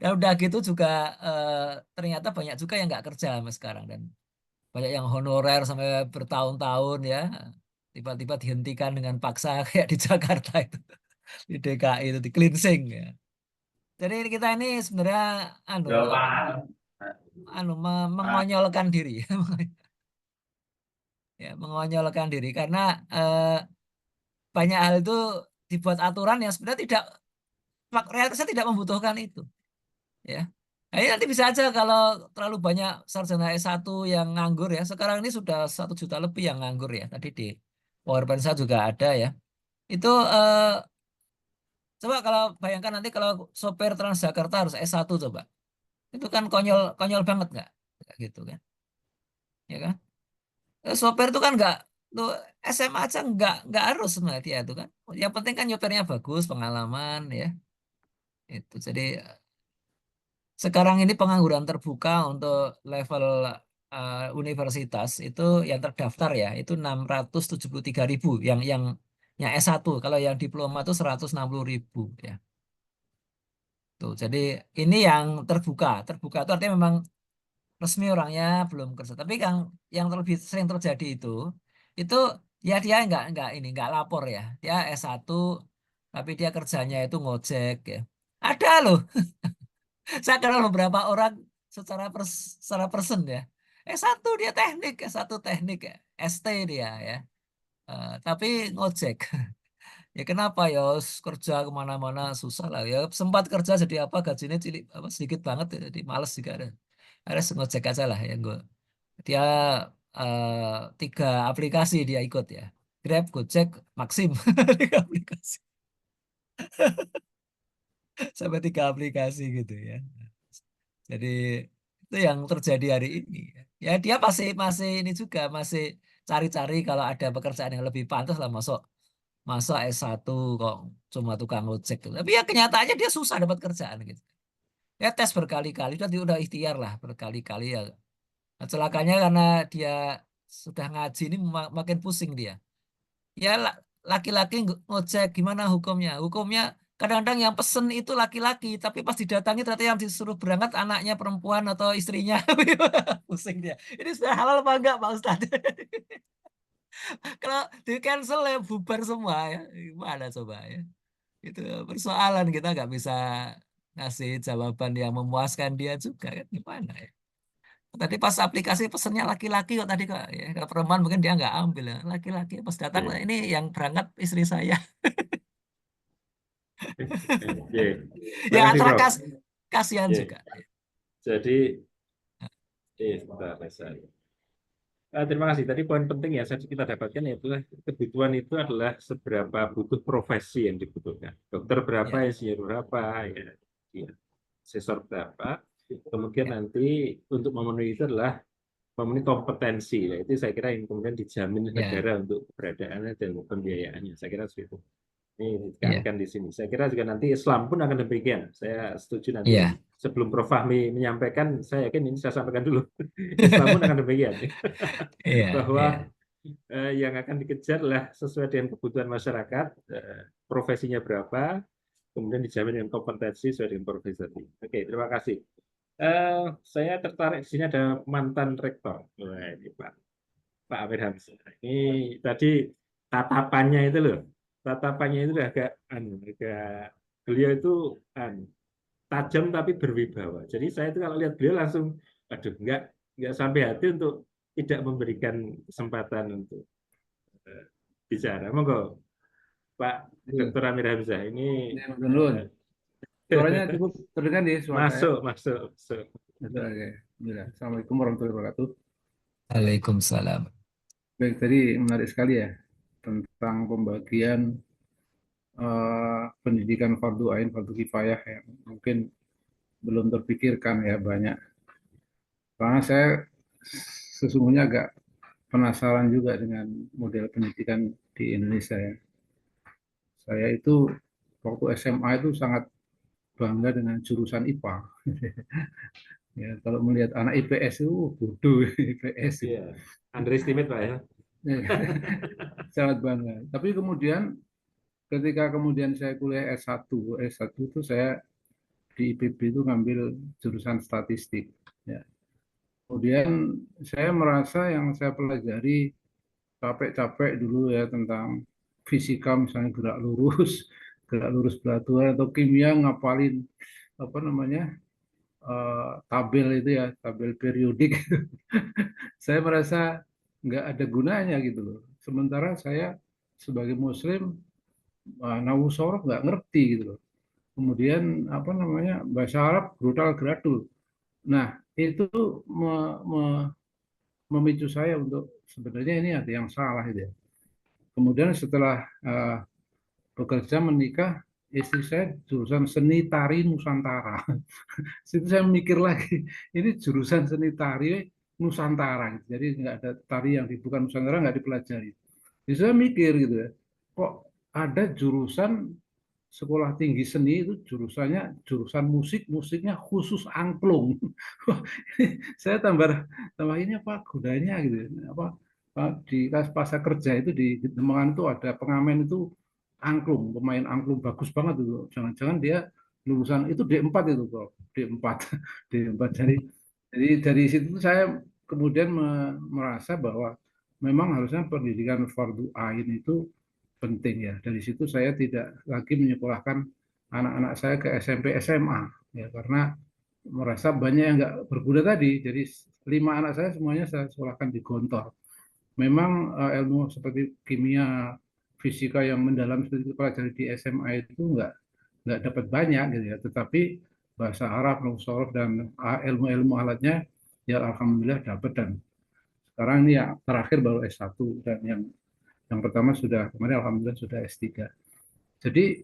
Dan udah gitu juga ternyata banyak juga yang nggak kerja sama sekarang dan banyak yang honorer sampai bertahun-tahun ya. Tiba-tiba dihentikan dengan paksa kayak di Jakarta itu. Di DKI itu di cleansing ya. Jadi kita ini sebenarnya anu mengonyolkan diri ya, mengonyolkan diri karena banyak hal itu dibuat aturan yang sebenarnya realitasnya tidak membutuhkan itu ya. Nah, ini nanti bisa aja kalau terlalu banyak sarjana S1 yang nganggur ya. Sekarang ini sudah 1 juta lebih yang nganggur ya. Tadi di PowerPoint saya juga ada ya. Itu coba kalau bayangkan nanti kalau sopir Transjakarta harus S1 coba. Itu kan konyol konyol banget nggak? Kayak gitu kan. Ya kan? Sopir itu kan nggak tuh SMA aja nggak harus sebenarnya dia itu kan. Yang penting kan nyopirnya bagus, pengalaman ya. Itu jadi sekarang ini pengangguran terbuka untuk level universitas itu yang terdaftar ya itu 673.000 yang S1. Kalau yang diploma itu 160.000 ya. Tuh, jadi ini yang terbuka. Terbuka itu artinya memang resmi orangnya belum kerja. Tapi yang lebih sering terjadi itu ya dia nggak lapor ya. Dia S1 tapi dia kerjanya itu ngojek ya. Ada loh. Saya kenal beberapa orang secara person ya. S1 dia teknik, S1 teknik ya. ST dia ya. Tapi ngojek. Ya kenapa ya kerja kemana-mana susah lah ya sempat kerja jadi apa gajinya cilik apa sedikit banget ya, jadi males juga ada ngecek aja lah ya gue dia 3 aplikasi dia ikut ya Grab, Gojek, Maxim 3 aplikasi sampai 3 aplikasi gitu ya jadi itu yang terjadi hari ini ya dia masih masih ini juga masih cari-cari kalau ada pekerjaan yang lebih pantas lah masuk masa S1 kok cuma tukang ojek tuh. Tapi ya kenyataannya dia susah dapat kerjaan gitu. Ya tes berkali-kali dan dia udah ikhtiar lah berkali-kali ya. Nah, celakanya karena dia sudah ngaji ini makin pusing dia. Ya laki-laki ngojek gimana hukumnya? Hukumnya kadang-kadang yang pesen itu laki-laki, tapi pas didatangi ternyata yang disuruh berangkat anaknya perempuan atau istrinya. Pusing dia. Ini sudah halal apa enggak Pak Ustadz? Kalau di cancel ya bubar semua ya. Gimana coba ya? Itu persoalan kita nggak bisa ngasih jawaban yang memuaskan dia juga kan gimana ya. Tadi pas aplikasi pesennya laki-laki kok tadi kok ya kalau perempuan mungkin dia nggak ambil ya. Laki-laki pas datang Oke, ini yang berangkat istri saya oke. Terima ya kasih, antara Prof. kasihan Oke, juga. jadi, sebentar, saya. Terima kasih. Tadi poin penting ya, kita dapatkan yaitu kebutuhan itu adalah seberapa butuh profesi yang dibutuhkan. Dokter berapa, Ya, insinyur berapa, ya, asesor berapa. Kemudian ya, nanti untuk memenuhi itu adalah memenuhi kompetensi. Ya, itu saya kira yang kemudian dijamin ya, negara untuk keberadaannya dan pembiayaannya. Saya kira seperti itu. Ini ya, ditekankan di sini. Saya kira juga nanti Islam pun akan demikian. Saya setuju nanti ya. sebelum Prof. Fahmi menyampaikan, saya yakin ini saya sampaikan dulu. Islam pun akan demikian. Iya, Bahwa iya, yang akan dikejar adalah sesuai dengan kebutuhan masyarakat, profesinya berapa, kemudian dijamin dengan kompetensi sesuai dengan profesi. Oke, terima kasih. Saya tertarik di sini ada mantan rektor. Wah, ini Pak Amir Hamzah. Ini tadi tatapannya itu loh, tatapannya itu agak beliau itu tajam tapi berwibawa. Jadi saya itu kalau lihat beliau langsung, aduh, nggak sampai hati untuk tidak memberikan kesempatan untuk bicara. Monggo, Pak Dr. Amir Hamzah. Ini Ya, Nurul. Suaranya cukup terdengar nih suara saya. masuk. Oke. Alhamdulillah. Assalamualaikum warahmatullahi wabarakatuh. Waalaikumsalam. Baik, tadi menarik sekali ya tentang pembagian pendidikan fardu ain, fardu kifayah yang mungkin belum terpikirkan ya banyak. Karena saya sesungguhnya agak penasaran juga dengan model pendidikan di Indonesia ya. Saya itu waktu SMA itu sangat bangga dengan jurusan IPA. Ya, kalau melihat anak IPS itu bodoh IPS itu. Iya, underestimate Pak ya. Sangat bangga. Tapi kemudian ketika kemudian saya kuliah S1 itu saya di IPB itu ngambil jurusan statistik. Ya. Kemudian saya merasa yang saya pelajari capek-capek dulu ya tentang fisika misalnya gerak lurus belaturan atau kimia ngapalin apa namanya tabel itu ya tabel periodik. Saya merasa nggak ada gunanya gitu loh. Sementara saya sebagai Muslim nahu sorof nggak ngerti gitu loh. Kemudian apa namanya bahasa Arab brutal gradul. Nah itu memicu saya untuk sebenarnya ini ada yang salah itu ya. Kemudian setelah bekerja menikah, istri saya jurusan seni tari Nusantara. Situ saya mikir lagi, ini jurusan seni tari Nusantara. Jadi nggak ada tari yang bukan Nusantara nggak dipelajari. Jadi saya mikir gitu ya, kok ada jurusan sekolah tinggi seni itu jurusan musiknya khusus angklung. Saya tambah ini apa gunanya gitu apa di pasar kerja itu di Demangan itu ada pengamen itu angklung, pemain angklung bagus banget itu. Jangan-jangan dia lulusan itu D4 itu Bro. D4 D4 jadi dari situ saya kemudian merasa bahwa memang harusnya pendidikan fardu ain itu penting ya. Dari situ saya tidak lagi menyekolahkan anak-anak saya ke SMP SMA ya karena merasa banyak yang nggak berguna tadi. Jadi 5 anak saya semuanya saya sekolahkan di Gontor. Memang ilmu seperti kimia, fisika yang mendalam seperti pelajari di SMA itu nggak dapat banyak gitu ya. Tetapi bahasa Arab, nahwu dan ilmu-ilmu alatnya ya alhamdulillah dapat dan sekarang ini ya terakhir baru S1 dan yang pertama sudah kemarin alhamdulillah sudah S3. Jadi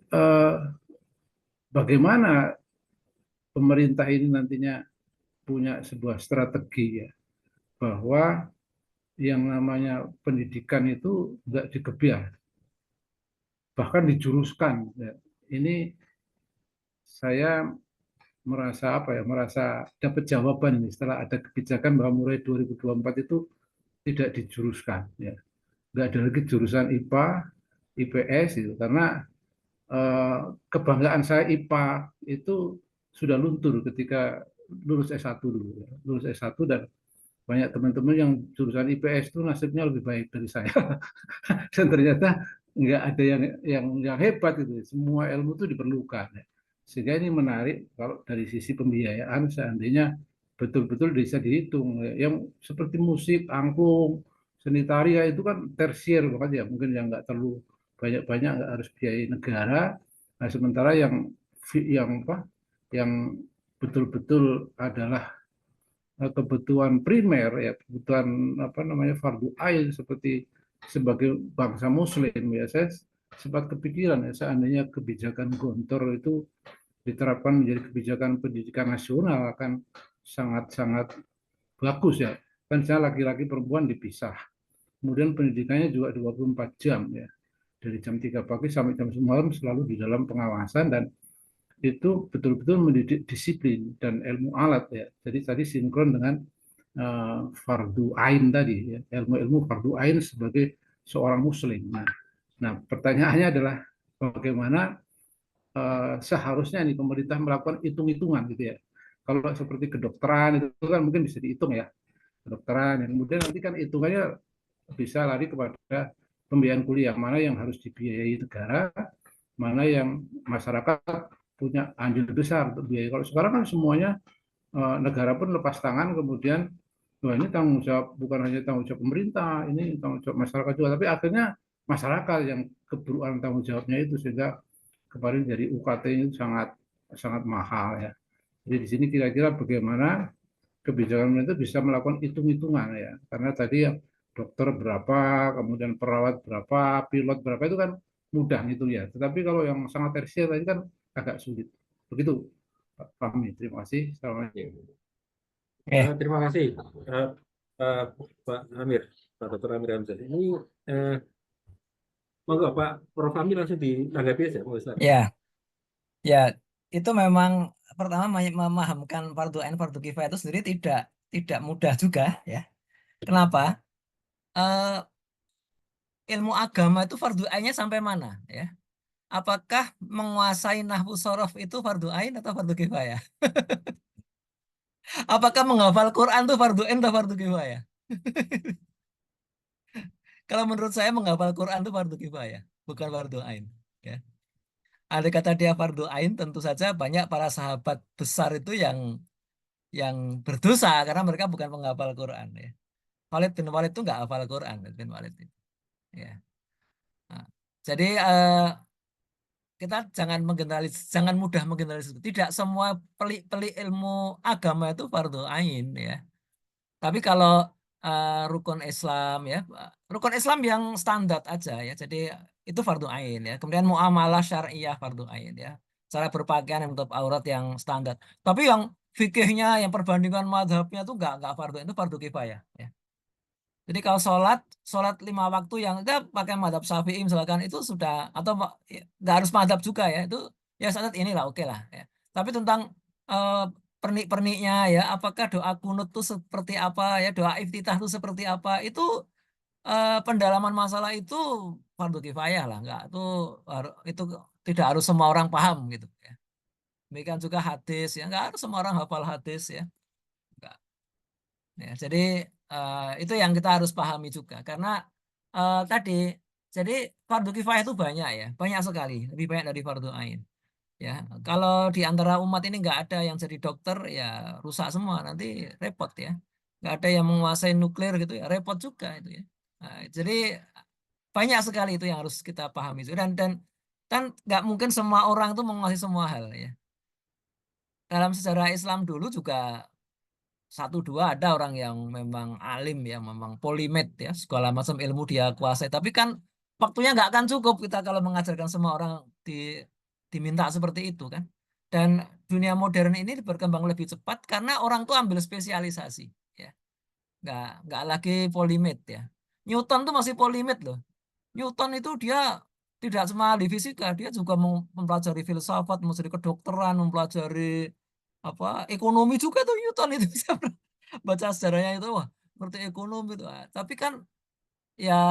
bagaimana pemerintah ini nantinya punya sebuah strategi ya bahwa yang namanya pendidikan itu nggak digebiar, bahkan dijuruskan. Ya. Ini saya merasa apa ya, merasa dapat jawaban ini setelah ada kebijakan bahwa mulai 2024 itu tidak dijuruskan. Ya. Nggak ada lagi jurusan IPA, IPS itu karena kebanggaan saya IPA itu sudah luntur ketika lulus S1 dulu. Ya. Lulus S1 dan banyak teman-teman yang jurusan IPS itu nasibnya lebih baik dari saya. Dan ternyata nggak ada yang hebat itu. Semua ilmu itu diperlukan. Ya. Sehingga ini menarik kalau dari sisi pembiayaan seandainya betul-betul bisa dihitung. Ya. Yang seperti musik, angklung, seni tari ya itu kan tersier banget ya. Mungkin yang nggak terlalu banyak-banyak nggak harus biaya negara. Nah, sementara yang betul-betul adalah kebutuhan primer ya kebutuhan apa namanya fardu ain seperti sebagai bangsa Muslim ya saya sempat kepikiran ya seandainya kebijakan Gontor itu diterapkan menjadi kebijakan pendidikan nasional akan sangat-sangat bagus ya kan saya laki-laki perempuan dipisah kemudian pendidikannya juga 24 jam ya dari jam 3 pagi sampai jam 9 malam selalu di dalam pengawasan dan itu betul-betul mendidik disiplin dan ilmu alat ya. Jadi tadi sinkron dengan fardu ain tadi ya, ilmu-ilmu fardu ain sebagai seorang muslim. Nah, pertanyaannya adalah bagaimana seharusnya nih pemerintah melakukan hitung-hitungan gitu ya. Kalau seperti kedokteran itu kan mungkin bisa dihitung ya. Kedokteran yang kemudian nanti kan hitungannya bisa lari kepada pembiayaan kuliah mana yang harus dibiayai negara, mana yang masyarakat punya andil besar untuk biaya. Kalau sekarang kan semuanya negara pun lepas tangan, kemudian wah ini tanggung jawab bukan hanya tanggung jawab pemerintah, ini tanggung jawab masyarakat juga. Tapi akhirnya masyarakat yang keburukan tanggung jawabnya itu, sehingga kemarin dari UKT itu sangat sangat mahal ya. Jadi di sini kira-kira bagaimana kebijakan itu bisa melakukan hitung-hitungan ya, karena tadi yang dokter berapa, kemudian perawat berapa, pilot berapa, itu kan mudah gitu ya. Tetapi kalau yang sangat tersier tadi kan agak sulit. Begitu, Pak Fahmi. Terima kasih. Assalamualaikum. Oke. Terima kasih Pak Amir, Pak Dr. Amir Hamzah. Ini monggo Pak Prof. Fahmi langsung ditanggapi aja, Pak Ustaz. Ya, ya itu memang pertama memahamkan fardu ain fardu kifayah itu sendiri tidak mudah juga ya. Kenapa? Ilmu agama itu fardu ainnya sampai mana ya? Apakah menguasai nahwu sorof itu fardu ain atau fardu kifayah? Apakah menghafal Quran itu fardu ain atau fardu kifayah? Kalau menurut saya menghafal Quran itu fardu kifayah, bukan fardu ain. Ya. Andai kata dia fardu ain, tentu saja banyak para sahabat besar itu yang berdosa karena mereka bukan menghafal Quran. Ya. Khalid bin Walid itu nggak hafal Quran, Khalid bin Walid itu. Ya. Nah, jadi kita jangan mudah menggeneralis. Tidak semua pelik-pelik ilmu agama itu fardu ain ya. Tapi kalau rukun Islam ya, rukun Islam yang standar aja ya. Jadi itu fardu ain ya. Kemudian muamalah syariah fardu ain ya. Cara berpakaian yang menutup aurat yang standar. Tapi yang fikihnya, yang perbandingan madhabnya itu nggak fardu ain, itu fardu kifayah ya. Jadi kalau sholat 5 waktu yang kita pakai madhab Syafi'i misalkan itu sudah, atau nggak harus madhab juga ya, itu ya saat inilah oke lah ya. Tapi tentang pernik-perniknya ya, apakah doa kunut itu seperti apa ya, doa iftitah itu seperti apa, itu pendalaman masalah itu fardu kifayah lah, nggak itu tidak harus semua orang paham gitu ya. Demikian juga hadis ya, nggak harus semua orang hafal hadis ya. Nggak. Ya, jadi itu yang kita harus pahami juga karena tadi jadi fardu kifayah itu banyak ya, banyak sekali, lebih banyak dari fardu ain. Ya, kalau di antara umat ini nggak ada yang jadi dokter ya rusak semua, nanti repot ya. Nggak ada yang menguasai nuklir gitu ya, repot juga itu ya. Nah, jadi banyak sekali itu yang harus kita pahami dan kan nggak mungkin semua orang itu menguasai semua hal ya. Dalam sejarah Islam dulu juga 1-2 ada orang yang memang alim ya, memang polimet ya, segala macam ilmu dia kuasai. Tapi kan waktunya nggak akan cukup kita kalau mengajarkan semua orang diminta seperti itu kan. Dan dunia modern ini berkembang lebih cepat karena orang tuh ambil spesialisasi ya, nggak lagi polimet ya. Newton tuh masih polimet loh. Newton itu dia tidak cuma ahli fisika, dia juga mempelajari filsafat, mempelajari kedokteran, mempelajari apa ekonomi juga tuh Newton itu. Bisa baca sejarahnya itu, wah seperti ekonomi itu. Tapi kan ya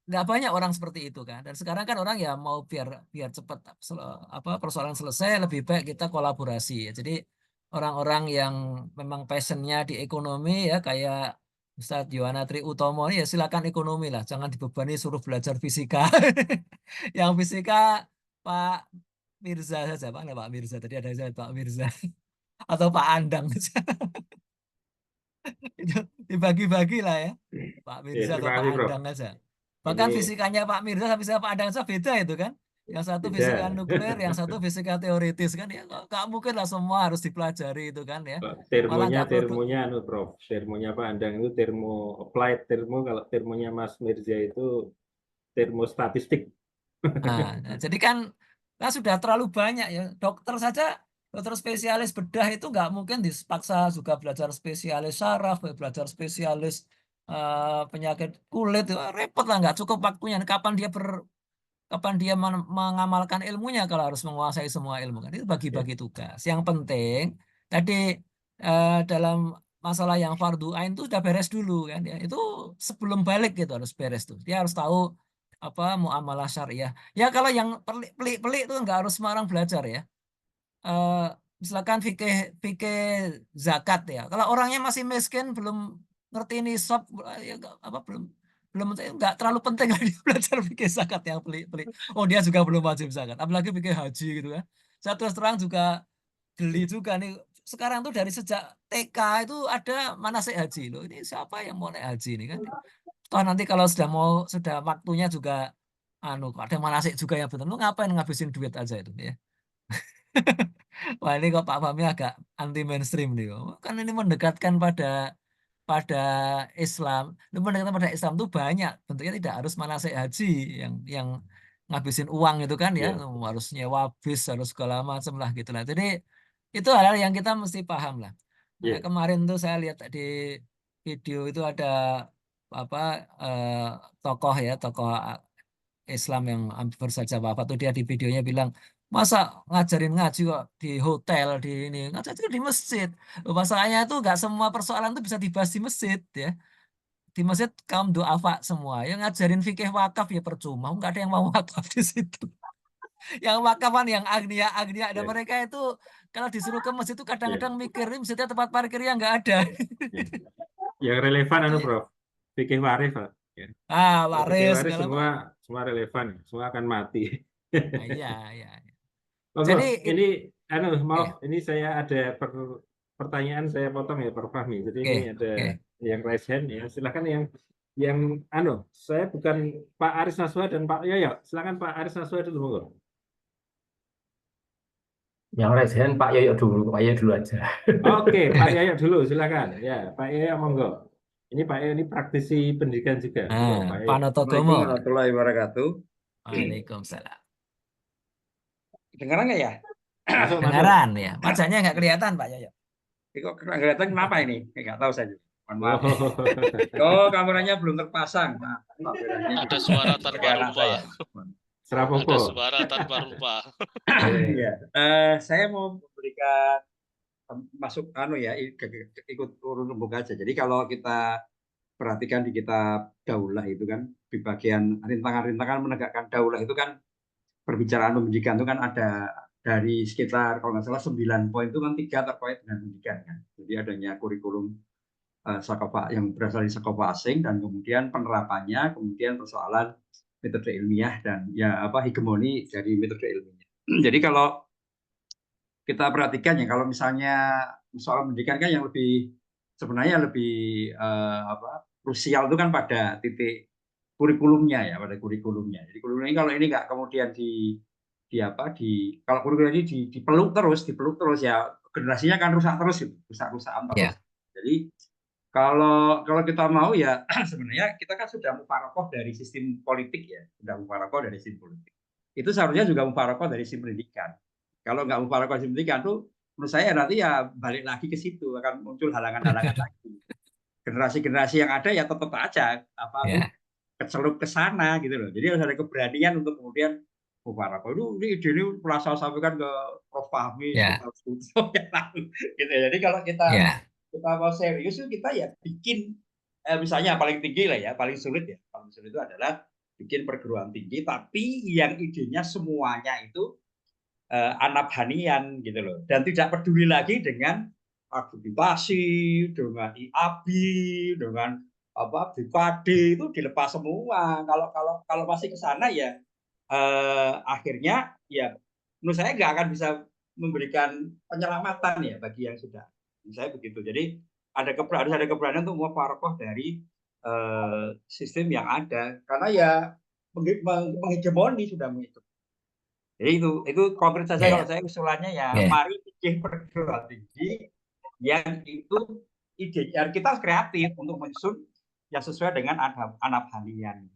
nggak banyak orang seperti itu kan. Dan sekarang kan orang ya mau biar cepat persoalan selesai, lebih baik kita kolaborasi ya. Jadi orang-orang yang memang passionnya di ekonomi ya kayak Ustadz Yohana Tri Utomo ini ya silakan ekonomi lah, jangan dibebani suruh belajar fisika. Yang fisika Pak Mirza saja, Pak Mirza tadi ada saya Pak Mirza atau Pak Andang. Itu dibagi-bagi lah ya, Pak Ya, Mirza atau terima Pak kasih Prof. Andang aja. Bahkan Ini fisikanya Pak Mirza sama fisika Pak Andang saja beda itu kan. Yang satu fisika beda. nuklir, yang satu fisika teoritis kan ya. Nggak mungkin lah semua harus dipelajari itu kan ya. Malah nggak perlu. Termonya Prof. Termonya Pak Andang itu termo applied termo, kalau termonya Mas Mirza itu termostatistik. Nah, jadi kan sudah terlalu banyak ya. Dokter spesialis bedah itu nggak mungkin dipaksa juga belajar spesialis saraf, belajar spesialis penyakit kulit. Repot lah, nggak cukup waktunya. Kapan dia mengamalkan ilmunya kalau harus menguasai semua ilmu kan, itu bagi-bagi tugas. Yang penting tadi dalam masalah yang fardu ain itu sudah beres dulu kan ya. Itu sebelum balik gitu harus beres tuh. Dia harus tahu apa muamalah syariah. Ya kalau yang pelik-pelik itu nggak harus semua orang belajar ya. Eh, Misalkan fikih fikih zakat ya. Kalau orangnya masih miskin belum ngerti nisab ya belum nggak terlalu penting lah dia belajar fikih zakat yang pelik-pelik. Oh dia juga belum wajib zakat. Apalagi fikih haji gitu kan. Saya terus terang juga geli juga nih. Sekarang tuh dari sejak TK itu ada manasik haji loh. Ini siapa yang mau naik haji ini kan? Toh nanti kalau sudah waktunya juga anu kok ada manasik juga yang betul. Lu ngapain ngabisin duit aja itu ya? Wah ini kok Pak Fahmi agak anti mainstream nih. Kan ini mendekatkan pada pada Islam. Mendekatkan pada Islam itu banyak. Bentuknya tidak harus manasik haji yang ngabisin uang itu kan ya, Iya. harus nyewa bis, harus segala macam lah gitu lah. Jadi itu hal-hal yang kita mesti paham lah. Makanya Iya. kemarin tuh saya lihat di video itu ada apa tokoh ya, tokoh Islam yang hampir saja wafat tuh dia di videonya bilang, masa ngajarin ngaji kok di hotel di ini, ngajar itu di masjid. Masalahnya itu nggak semua persoalan itu bisa dibahas di masjid ya. Di masjid kaum duafa semua. Yang ngajarin fikih wakaf ya percuma, nggak ada yang mau wakaf di situ. Yang wakafan yang agnia dan Iya. mereka itu kalau disuruh ke masjid itu Iya. kadang-kadang mikir ini masjidnya tempat parkirnya nggak ada. Iya. Yang relevan Prof. Fikih warif, Pak. Ya. Ah, Kalau fikih waris waris segala semua relevan, semua akan mati. Nah, iya, iya. Monggo, Jadi ini maaf, oke, ini saya ada pertanyaan saya potong ya Prof Fahmi. Jadi oke, ini ada oke. yang raise hand ya. Silakan yang saya bukan Pak Aris Naswa dan Pak Yoyo. Silakan Pak Aris Naswa dulu monggo. Yang raise hand Pak Yoyo dulu aja. Oke, Pak Yoyo dulu silakan. Ya, Pak Yoyo monggo. Ini Pak Yoyo ini praktisi pendidikan juga. Monggo, Pak Yoyo. Panotogomo. Assalamualaikum warahmatullahi wabarakatuh. Waalaikumsalam. Dengaran nggak ya? Masuk. Kedengaran ya. Wajahnya nggak kelihatan Pak Yoyo. Ini kok kelihatan kenapa ini? Nggak tahu saya. Mohon maaf. Oh, Oh, kameranya belum terpasang. Maaf. Ada suara tanpa Anak rupa. saya. Serapopo. Ada suara tanpa rupa. Iya. Saya mau memberikan masuk ikut urun rembuk aja. Jadi kalau kita perhatikan di kitab Daulah itu kan di bagian rintangan-rintangan menegakkan daulah itu kan perbicaraan pendidikan itu kan ada dari sekitar kalau nggak salah 9 poin itu kan 3 terkait dengan pendidikan kan. Jadi adanya kurikulum Sakopa yang berasal dari Sakopa asing dan kemudian penerapannya, kemudian persoalan metode ilmiah dan hegemoni dari metode ilmiah. Jadi kalau kita perhatikan ya kalau misalnya soal pendidikan kan yang sebenarnya lebih krusial itu kan pada titik kurikulumnya ya, pada kurikulumnya. Jadi kurikulum ini kalau ini nggak kemudian kalau kurikulum ini dipeluk terus ya generasinya kan rusak terus gitu, rusak-rusakan terus. Ya. Jadi kalau kita mau ya sebenarnya kita kan sudah mufarokoh dari sistem politik ya, sudah mufarokoh dari sistem politik. Itu seharusnya juga mufarokoh dari sistem pendidikan. Kalau nggak mufarokoh dari sistem pendidikan tuh menurut saya nanti ya balik lagi ke situ akan muncul halangan-halangan lagi. Generasi-generasi yang ada ya tetap aja kecelup ke sana gitu loh. Jadi harus ada keberanian untuk kemudian mufarokoh. Ini ide ini pernah saya sampaikan ke Prof Fahmi gitu. Jadi kalau kita mau serius kita ya bikin misalnya paling tinggi lah ya, paling sulit itu adalah bikin perguruan tinggi tapi yang idenya semuanya itu anabhanian gitu loh dan tidak peduli lagi dengan akreditasi, dengan IAB, dengan BPAD itu dilepas semua. Kalau masih ke sana ya akhirnya ya menurut saya nggak akan bisa memberikan penyelamatan ya bagi yang sudah. Menurut saya begitu. Jadi harus ada keberanian untuk mufarokoh dari sistem yang ada karena ya menghegemoni sudah menghitung. Jadi itu konkret saja kalau saya usulannya ya mari bikin perguruan tinggi yang itu ide kita kreatif untuk menyusun yang sesuai dengan anabhanian.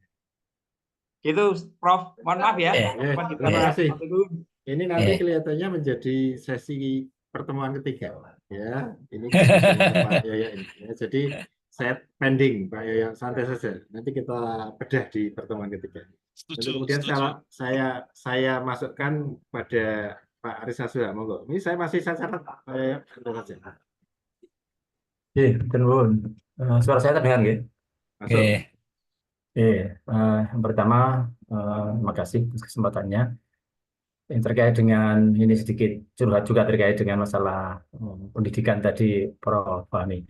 Gitu, Prof. Mohon maaf ya. Terima kasih. Ini nanti kelihatannya menjadi sesi pertemuan ketiga, ya. Ini Pak Yoyo ini. Ya, jadi saya pending, Pak Yoyo, santai saja. Nanti kita bedah di pertemuan ketiga. Kemudian saya masukkan pada Pak Aris Naswa, monggo. Ini saya masih catat, Pak Yoyo, santai saja. Suara saya terdengar nggih? Masuk. Yang pertama, terima kasih atas kesempatannya. Yang terkait dengan ini sedikit curhat juga terkait dengan masalah pendidikan tadi Prof Fahmi.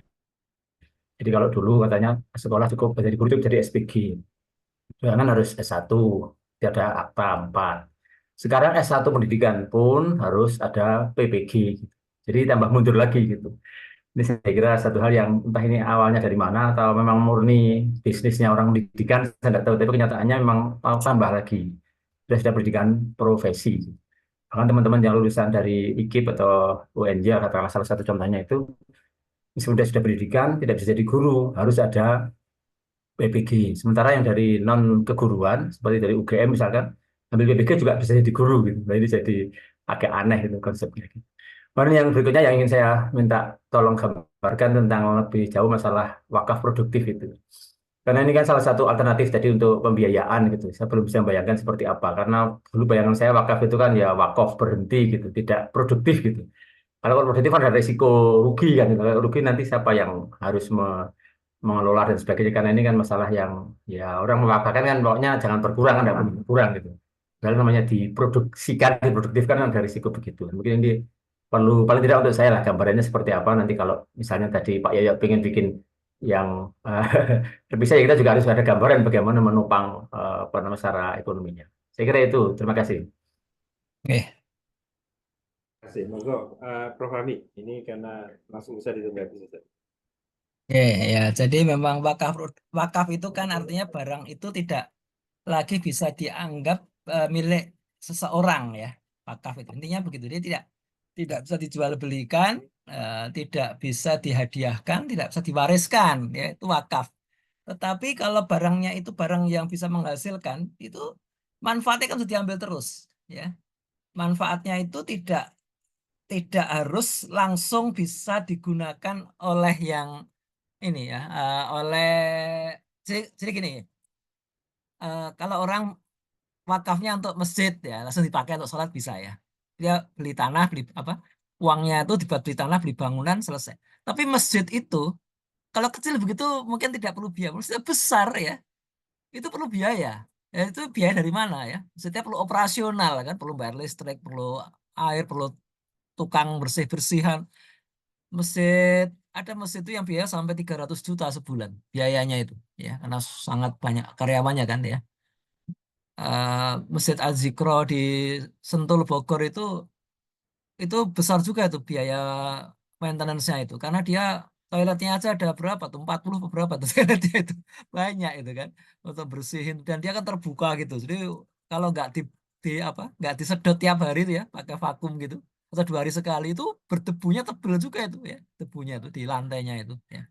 Jadi kalau dulu katanya sekolah cukup jadi guru itu jadi SPG. Jangan harus S1, tidak ada akta 4. Sekarang S1 pendidikan pun harus ada PPG. Jadi tambah mundur lagi gitu. Ini saya kira satu hal yang entah ini awalnya dari mana atau memang murni bisnisnya orang pendidikan, saya tidak tahu. Tapi kenyataannya memang mau tambah lagi. Sudah pendidikan profesi. Bahkan teman-teman yang lulusan dari IKIP atau UNJ, katakanlah salah satu contohnya itu, sudah pendidikan, tidak bisa jadi guru, harus ada PPG. Sementara yang dari non keguruan, seperti dari UGM misalkan, ambil PPG juga bisa jadi guru gitu. Nah, ini jadi agak aneh itu konsepnya. Kemudian yang berikutnya yang ingin saya minta tolong gambarkan tentang lebih jauh masalah wakaf produktif itu. Karena ini kan salah satu alternatif tadi untuk pembiayaan gitu. Saya belum bisa membayangkan seperti apa. Karena dulu bayangan saya wakaf itu kan ya wakaf berhenti gitu, tidak produktif gitu. Kalau produktif kan ada risiko rugi kan. Kalau rugi nanti siapa yang harus mengelola dan sebagainya. Karena ini kan masalah yang ya orang mewakafkan kan pokoknya jangan berkurang, ada berkurang gitu. Kalau namanya diproduksikan, diproduktifkan kan ada risiko begitu. Mungkin ini perlu paling tidak untuk saya lah gambarannya seperti apa nanti kalau misalnya tadi Pak Yoyo pengen bikin yang terpisah ya kita juga harus ada gambaran bagaimana menopang apa namanya secara ekonominya. Saya kira itu. Terima kasih. Oke. Terima kasih. Monggo, Prof. Fahmi, ini karena langsung bisa ditanggapi. Oke, ya. Jadi memang wakaf itu kan artinya barang itu tidak lagi bisa dianggap milik seseorang ya. Wakaf itu intinya begitu. Dia tidak bisa dijual belikan, tidak bisa dihadiahkan, tidak bisa diwariskan, ya itu wakaf. Tetapi kalau barangnya itu barang yang bisa menghasilkan, itu manfaatnya kan bisa diambil terus, ya. Manfaatnya itu tidak harus langsung bisa digunakan oleh yang ini ya, oleh jadi gini, kalau orang wakafnya untuk masjid ya langsung dipakai untuk sholat bisa ya. Dia beli tanah, beli apa, uangnya itu dibuat beli tanah, beli bangunan, selesai. Tapi masjid itu kalau kecil begitu mungkin tidak perlu biaya. Maksudnya besar ya, itu perlu biaya. Ya, itu biaya dari mana ya? Maksudnya perlu operasional kan, perlu bayar listrik, perlu air, perlu tukang bersih-bersihan. Ada masjid itu yang biaya sampai 300 juta sebulan biayanya itu ya, karena sangat banyak karyawannya kan ya. Masjid Az-Zikro di Sentul Bogor itu besar juga itu biaya maintenance-nya itu karena dia toiletnya aja ada berapa tuh 40 beberapa tuh toiletnya itu banyak itu kan untuk bersihin dan dia kan terbuka gitu jadi kalau nggak disedot tiap hari itu ya pakai vakum gitu atau 2 hari sekali itu berdebunya tebel juga itu ya debunya itu di lantainya itu ya.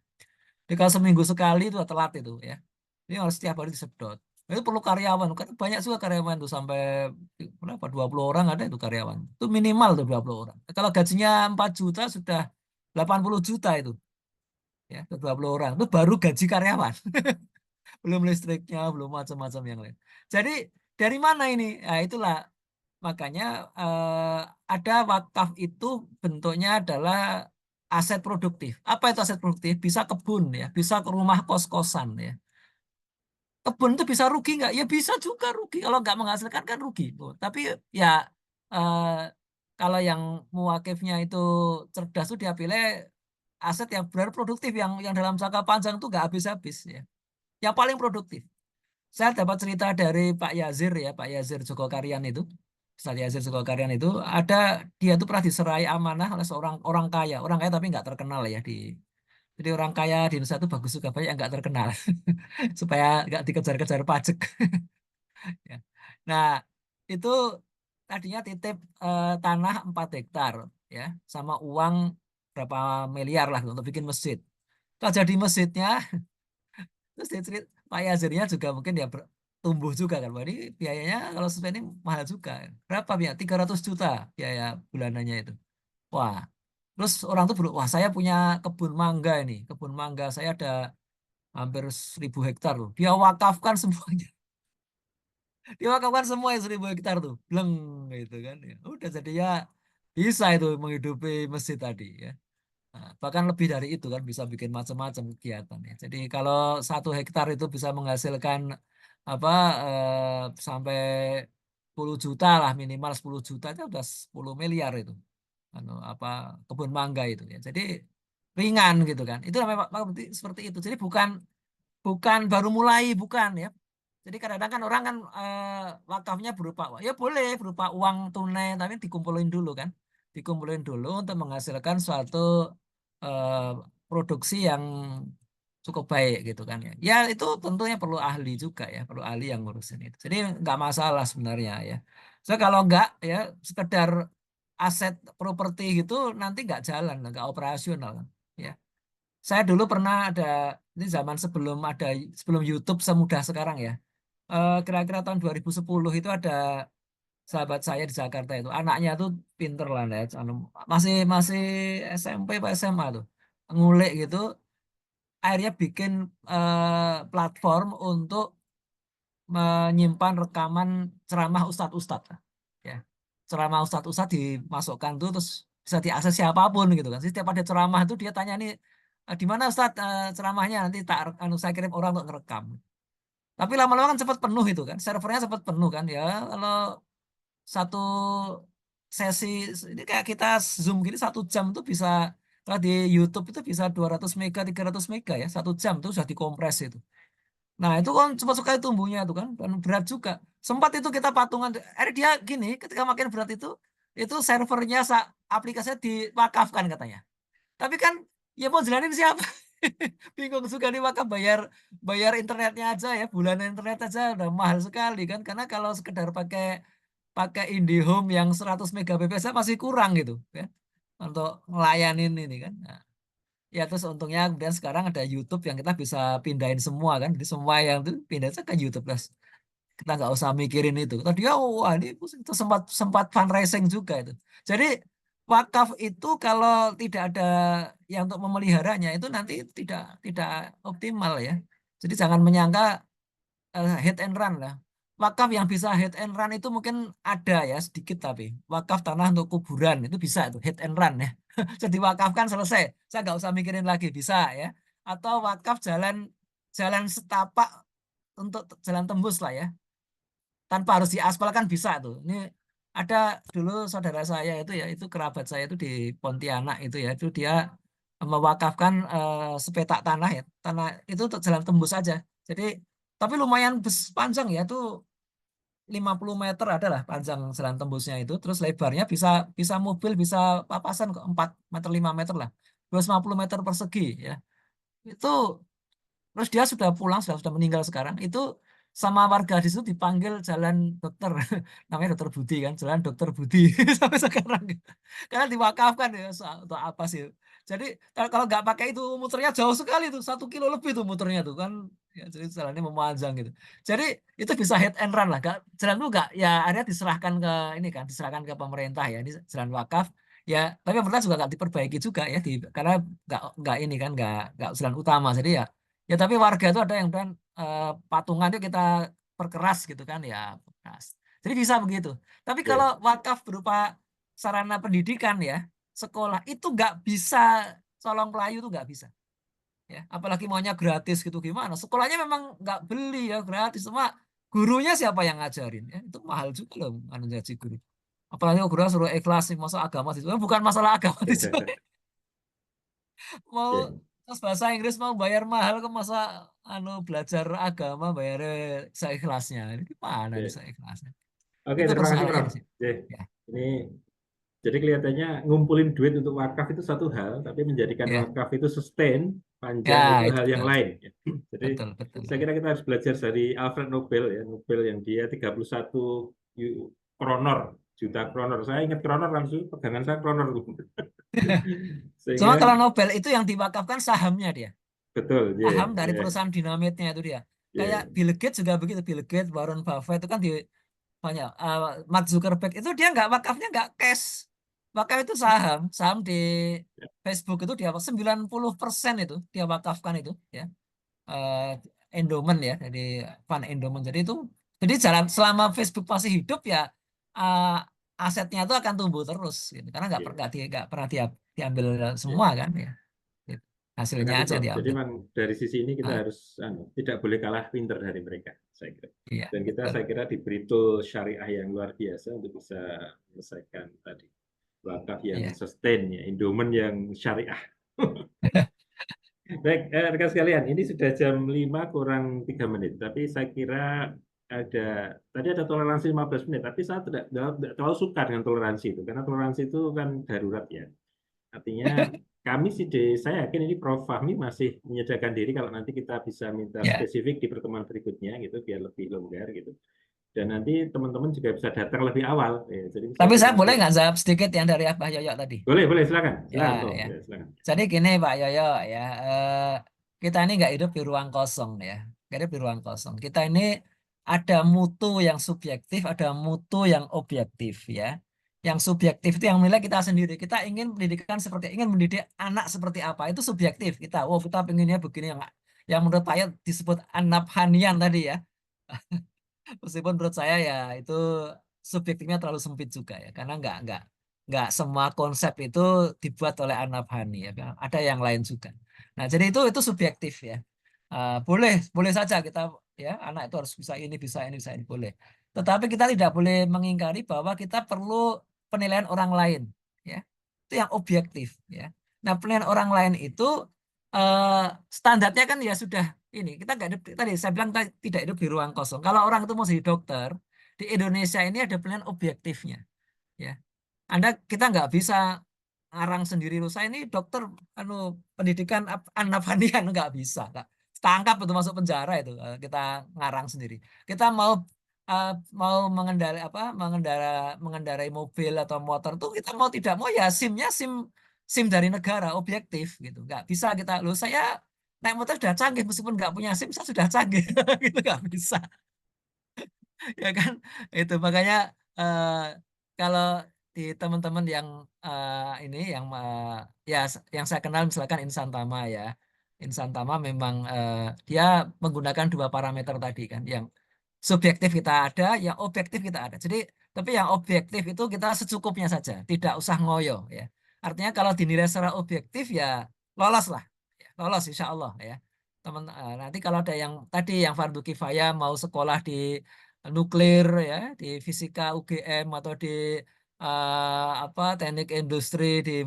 Jadi kalau seminggu sekali itu telat itu ya ini harus setiap hari disedot. Itu perlu karyawan kan banyak juga karyawan tuh sampai berapa 20 orang ada itu karyawan itu minimal tuh 20 orang kalau gajinya 4 juta sudah 80 juta itu ya ke 20 orang itu baru gaji karyawan belum listriknya belum macam-macam yang lain jadi dari mana ini nah, itulah makanya ada wakaf itu bentuknya adalah aset produktif apa itu aset produktif bisa kebun ya bisa ke rumah kos-kosan ya kebun itu bisa rugi nggak? Ya bisa juga rugi. Kalau nggak menghasilkan kan rugi. Tuh. Tapi ya eh, kalau yang muwakifnya itu cerdas tuh dia pilih aset yang benar produktif, yang dalam jangka panjang tuh nggak habis-habis ya. Yang paling produktif. Saya dapat cerita dari Pak Yazir ya, Pak Yazir Joko Karyan itu. Ustaz Yazir Joko Karyan itu dia tuh pernah diserai amanah oleh seorang orang kaya tapi nggak terkenal ya di. Jadi orang kaya di Indonesia itu bagus juga banyak yang nggak terkenal supaya nggak dikejar-kejar pajak. Ya. Nah, itu tadinya titip tanah 4 hektar ya, sama uang berapa miliar lah untuk bikin masjid. Kalau jadi masjidnya, terus Pak Yazirnya juga mungkin ya tumbuh juga kan. Wah, ini biayanya kalau sesuai ini mahal juga. Berapa ya? 300 juta biaya bulanannya itu. Wah, terus orang tuh wah saya punya kebun mangga ini. Kebun mangga saya ada hampir 1000 hektar loh. Dia wakafkan semuanya. Diwakafkan semua yang 1000 hektar tuh, bleng gitu kan. Ya, udah jadi ya bisa itu menghidupi masjid tadi ya. Nah, bahkan lebih dari itu kan bisa bikin macam-macam kegiatan ya. Jadi kalau 1 hektar itu bisa menghasilkan apa sampai 10 juta lah minimal 10 juta itu udah 10 miliar itu. Apa kebun mangga itu ya. Jadi ringan gitu kan. Itu namanya seperti itu. Jadi bukan bukan baru mulai bukan ya. Jadi kadang-kadang kan orang kan wakafnya berupa ya boleh berupa uang tunai tapi dikumpulin dulu kan. Dikumpulin dulu untuk menghasilkan suatu produksi yang cukup baik gitu kan ya. Ya itu tentunya perlu ahli juga ya, perlu ahli yang ngurusin itu. Jadi nggak masalah sebenarnya ya. So kalau nggak ya sekedar aset properti gitu nanti nggak jalan, nggak operasional kan. Ya. Saya dulu pernah ada ini zaman sebelum YouTube semudah sekarang ya. Kira-kira tahun 2010 itu ada sahabat saya di Jakarta itu anaknya tuh pinter lah ya, masih masih SMP apa SMA tuh ngulik gitu akhirnya bikin platform untuk menyimpan rekaman ceramah ustadz-ustadz ya ceramah ustadz-ustadz dimasukkan tuh terus bisa diakses siapapun gitu kan. Jadi setiap ada ceramah itu dia tanya nih di mana ustadz ceramahnya nanti saya kirim orang untuk ngerekam. Tapi lama-lama kan cepat penuh itu kan servernya cepat penuh kan ya kalau satu sesi ini kayak kita Zoom gini 1 jam itu bisa kalau di YouTube itu bisa 200 mega 300 mega ya 1 jam itu sudah dikompres itu. Nah itu kan cepat sekali tumbuhnya itu kan dan berat juga. Sempat itu kita patungan. Dia gini ketika makin berat itu servernya aplikasinya diwakafkan katanya. Tapi kan ya mau jalanin siapa? Bingung juga nih wakaf bayar internetnya aja ya bulanan internet aja udah mahal sekali kan karena kalau sekedar pakai IndiHome yang 100 Mbps masih kurang gitu ya untuk ngelayanin ini kan. Nah, ya terus untungnya kemudian sekarang ada YouTube yang kita bisa pindahin semua kan. Jadi semua yang itu pindah aja ke YouTube plus. Kita nggak usah mikirin itu. Tadi dia wah ini itu sempat fundraising juga itu. Jadi wakaf itu kalau tidak ada yang untuk memeliharanya itu nanti tidak optimal ya. Jadi jangan menyangka hit and run lah. Wakaf yang bisa hit and run itu mungkin ada ya sedikit tapi wakaf tanah untuk kuburan itu bisa itu hit and run ya. Jadi wakafkan selesai. Saya nggak usah mikirin lagi bisa ya. Atau wakaf jalan setapak untuk jalan tembus lah ya. Tanpa harus diaspal kan bisa tuh. Ini ada dulu saudara saya itu ya itu kerabat saya itu di Pontianak itu ya itu dia mewakafkan sepetak tanah ya tanah itu untuk jalan tembus aja. Jadi tapi lumayan panjang ya itu 50 meter adalah panjang jalan tembusnya itu terus lebarnya bisa mobil bisa papasan ke 4 meter 5 meter lah 250 meter persegi ya itu terus dia sudah pulang sudah meninggal sekarang itu sama warga di situ dipanggil jalan dokter namanya dokter Budi kan jalan dokter Budi sampai sekarang karena diwakafkan ya untuk apa sih jadi kalau nggak pakai itu muternya jauh sekali tuh 1 kilo lebih tuh muternya tuh kan ya, jadi jalannya memanjang gitu jadi itu bisa hit and run lah jalan itu nggak ya akhirnya diserahkan ke ini kan diserahkan ke pemerintah ya ini jalan wakaf ya tapi pemerintah juga nggak diperbaiki juga ya karena nggak ini kan nggak jalan utama jadi ya tapi warga itu ada yang dan patungan itu kita perkeras gitu kan ya perkeras. Jadi bisa begitu. Tapi kalau wakaf berupa sarana pendidikan ya sekolah itu nggak bisa colong pelayu itu nggak bisa. Ya apalagi maunya gratis gitu gimana? Sekolahnya memang nggak beli ya gratis cuma gurunya siapa yang ngajarin ya itu mahal juga loh gaji guru. Apalagi guru suruh ikhlas masuk agama itu bukan masalah agama itu. Mau terus bahasa Inggris mau bayar mahal ke masa belajar agama bayar seikhlasnya ini gimana nih seikhlasnya Oke, itu terima kasih Prof. persoalannya sih ya. Ini jadi kelihatannya ngumpulin duit untuk wakaf itu satu hal, tapi menjadikan Ya. wakaf itu sustain panjang Ya, itu itu hal yang betul. lain. Jadi Betul. saya kira kita harus belajar dari Alfred Nobel ya, Nobel yang dia 31 juta kronor. Saya ingat kronor langsung pegangan saya kronor. Cuma Sehingga kalau Nobel itu yang diwakafkan sahamnya dia betul, saham dari perusahaan dinamitnya itu dia kayak Bill Gates juga begitu Bill Gates Warren Buffett itu kan di banyak Mark Zuckerberg itu dia nggak wakafnya nggak cash wakaf itu saham di Facebook itu dia 90% itu dia wakafkan itu ya endowment ya jadi fund endowment jadi jalan selama Facebook masih hidup ya asetnya itu akan tumbuh terus gitu. Karena nggak pernah diambil semua kan ya gitu. Hasilnya aja Jadi diambil memang dari sisi ini kita Ah. harus tidak boleh kalah pinter dari mereka, saya kira. Iya, Dan kita betul. saya kira diberi tool syariah yang luar biasa untuk bisa menyelesaikan tadi wakaf yang Iya. sustain ya, endowment yang syariah. Baik, rekan sekalian, ini sudah jam 5 kurang 3 menit, tapi saya kira tadi ada toleransi 15 menit, tapi saya tidak terlalu suka dengan toleransi itu, karena toleransi itu kan darurat ya. Artinya kami sih, saya yakin ini Prof. Fahmi masih menyediakan diri kalau nanti kita bisa minta Ya. spesifik di pertemuan berikutnya gitu, biar lebih longgar gitu. Dan nanti teman-teman juga bisa datang lebih awal. Ya, jadi bisa Tapi saya berdiskusi. boleh nggak jawab sedikit yang dari Abah Yoyo tadi? Boleh, silakan. Silakan, Ya, Prof. ya. Ya, silakan. Jadi gini Pak Yoyo ya, kita ini nggak hidup di ruang kosong ya, nggak hidup di ruang kosong. Kita ini ada mutu yang subjektif, ada mutu yang objektif ya. Yang subjektif itu yang milik kita sendiri. Kita ingin pendidikan ingin mendidik anak seperti apa, itu subjektif kita. Oh kita pengennya begini yang menurut Pak Yoyo disebut anabhanian tadi ya. Meskipun menurut saya ya itu subjektifnya terlalu sempit juga ya, karena nggak semua konsep itu dibuat oleh Anabhani ya, ada yang lain juga. Nah jadi itu subjektif ya. Boleh saja kita ya anak itu harus bisa ini boleh. Tetapi kita tidak boleh mengingkari bahwa kita perlu penilaian orang lain ya. Itu yang objektif ya. Nah penilaian orang lain itu standarnya kan ya sudah ini kita nggak hidup tadi saya bilang tidak hidup di ruang kosong. Kalau orang itu mau jadi dokter di Indonesia ini ada penilaian objektifnya ya. Kita nggak bisa ngarang sendiri. Saya ini dokter pendidikan anabhanian nggak bisa, nggak tangkap itu masuk penjara itu kita ngarang sendiri. Kita mau mengendarai mobil atau motor tuh kita mau tidak mau ya SIM dari negara objektif gitu. Nggak bisa kita saya naik motor sudah canggih meskipun nggak punya SIM saya sudah canggih gitu nggak bisa. Ya kan itu makanya kalau di teman-teman yang ini yang saya kenal misalkan Insan Tama ya, Insan Tama memang dia menggunakan dua parameter tadi kan, yang subjektif kita ada, yang objektif kita ada. Jadi tapi yang objektif itu kita secukupnya saja, tidak usah ngoyo ya. Artinya kalau dinilai secara objektif ya lolos lah, ya, lolos insya Allah ya. Nanti kalau ada yang tadi yang fardu kifayah mau sekolah di nuklir ya, di fisika UGM atau di teknik industri di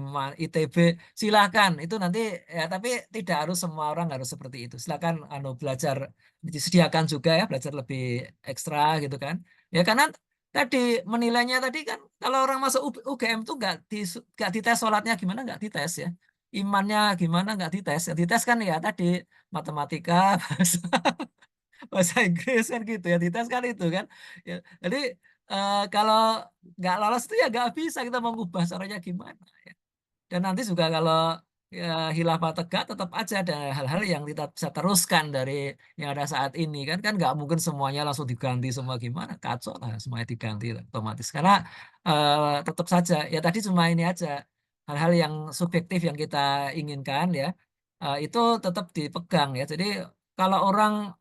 ITB, silakan itu nanti ya, tapi tidak harus semua orang harus seperti itu. Silakan belajar, disediakan juga ya belajar lebih ekstra gitu kan ya, karena tadi menilainya tadi kan kalau orang masuk UGM tuh nggak dites sholatnya gimana, nggak dites ya, imannya gimana nggak dites ya, dites kan ya tadi matematika bahasa Inggris kan gitu ya, dites kan itu kan ya. Jadi kalau nggak lolos itu ya nggak bisa kita mengubah caranya gimana ya. Dan nanti juga kalau ya, khilafah tegak tetap aja ada hal-hal yang kita bisa teruskan dari yang ada saat ini kan nggak mungkin semuanya langsung diganti semua, gimana kacau lah semuanya diganti otomatis, karena tetap saja ya tadi cuma ini aja hal-hal yang subjektif yang kita inginkan ya, itu tetap dipegang ya. Jadi kalau orang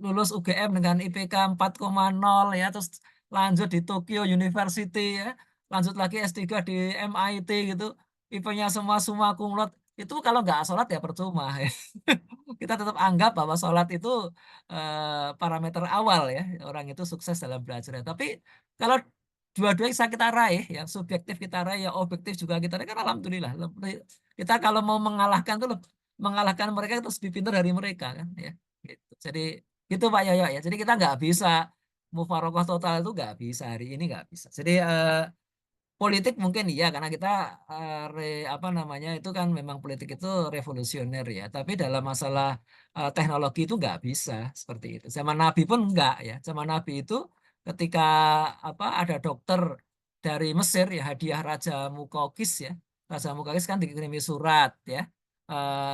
lulus UGM dengan IPK 4,0 ya terus lanjut di Tokyo University ya, lanjut lagi S3 di MIT gitu, IP-nya semua cum laude, itu kalau nggak sholat ya percuma ya. Kita tetap anggap bahwa sholat itu parameter awal ya orang itu sukses dalam belajar. Tapi kalau dua-duanya bisa kita raih, yang subjektif kita raih, yang objektif juga kita raih, kan alhamdulillah. Kita kalau mau mengalahkan tuh mengalahkan mereka terus lebih pintar dari mereka kan ya. Gitu. Jadi itu Pak Yoyo ya. Jadi kita nggak bisa mufaroqah total itu nggak bisa hari ini, nggak bisa. Jadi politik mungkin iya karena kita itu kan memang politik itu revolusioner ya. Tapi dalam masalah teknologi itu nggak bisa seperti itu. Zaman Nabi pun nggak ya. Zaman Nabi itu ketika ada dokter dari Mesir ya, hadiah Raja Muqawqis ya. Raja Muqawqis kan dikirimi surat ya.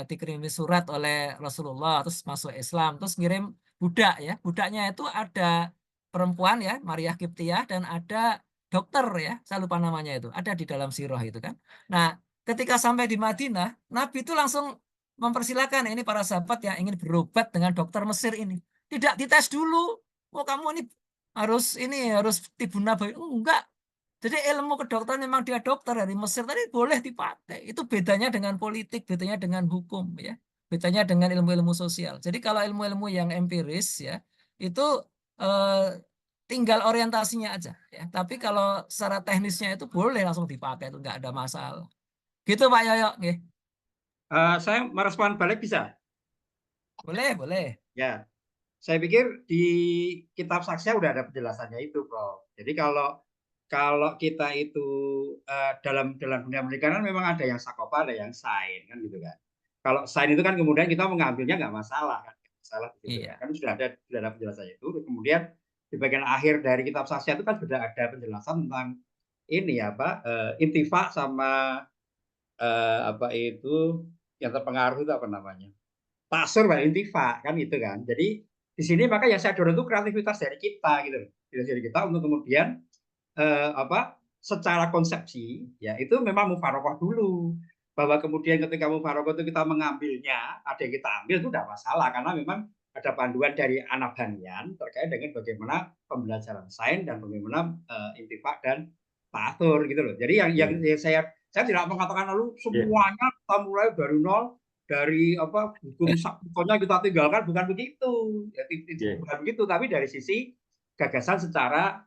Dikirimi surat oleh Rasulullah terus masuk Islam terus ngirim budak ya. Budaknya itu ada perempuan ya, Maria Kiptiah, dan ada dokter ya, saya lupa namanya itu, ada di dalam sirah itu kan. Nah, ketika sampai di Madinah, Nabi itu langsung mempersilakan ini para sahabat yang ingin berobat dengan dokter Mesir ini. Tidak dites dulu. Oh, kamu ini harus tibun nabawi. Enggak. Jadi ilmu kedokteran memang dia dokter dari Mesir tadi boleh dipakai. Itu bedanya dengan politik, bedanya dengan hukum ya. Bedanya dengan ilmu-ilmu sosial. Jadi kalau ilmu-ilmu yang empiris ya, itu tinggal orientasinya aja ya. Tapi kalau secara teknisnya itu boleh langsung dipakai, itu nggak ada masalah. Gitu Pak Yoyo. Nggih. Saya merespon balik bisa? Boleh. Ya, saya pikir di kitab Saksya udah ada penjelasannya itu, Prof. Jadi kalau kalau kita itu dalam dunia pendidikan kan memang ada yang sakopa, ada yang sain kan gitu kan. Kalau sain itu kan kemudian kita mengambilnya nggak masalah kan, masalah gitu Iya. kan sudah ada penjelasannya itu. Kemudian di bagian akhir dari kitab Sasya itu kan sudah ada penjelasan tentang ini apa intifak sama apa itu yang terpengaruh itu apa namanya taksir wal intifak kan gitu kan. Jadi di sini maka yang saya dorong itu kreativitas dari kita gitu, dari kita untuk kemudian apa secara konsepsi ya itu memang mufarokoh dulu, bahwa kemudian ketika mufarokoh itu kita mengambilnya ada yang kita ambil itu tidak masalah karena memang ada panduan dari Anabanian terkait dengan bagaimana pembelajaran sains dan bagaimana intifak dan taksir gitu loh. Jadi yang saya tidak mengatakan lalu semuanya kita mulai dari nol, dari apa hukum sakunya kita tinggalkan, bukan begitu ya, bukan begitu, tapi dari sisi gagasan secara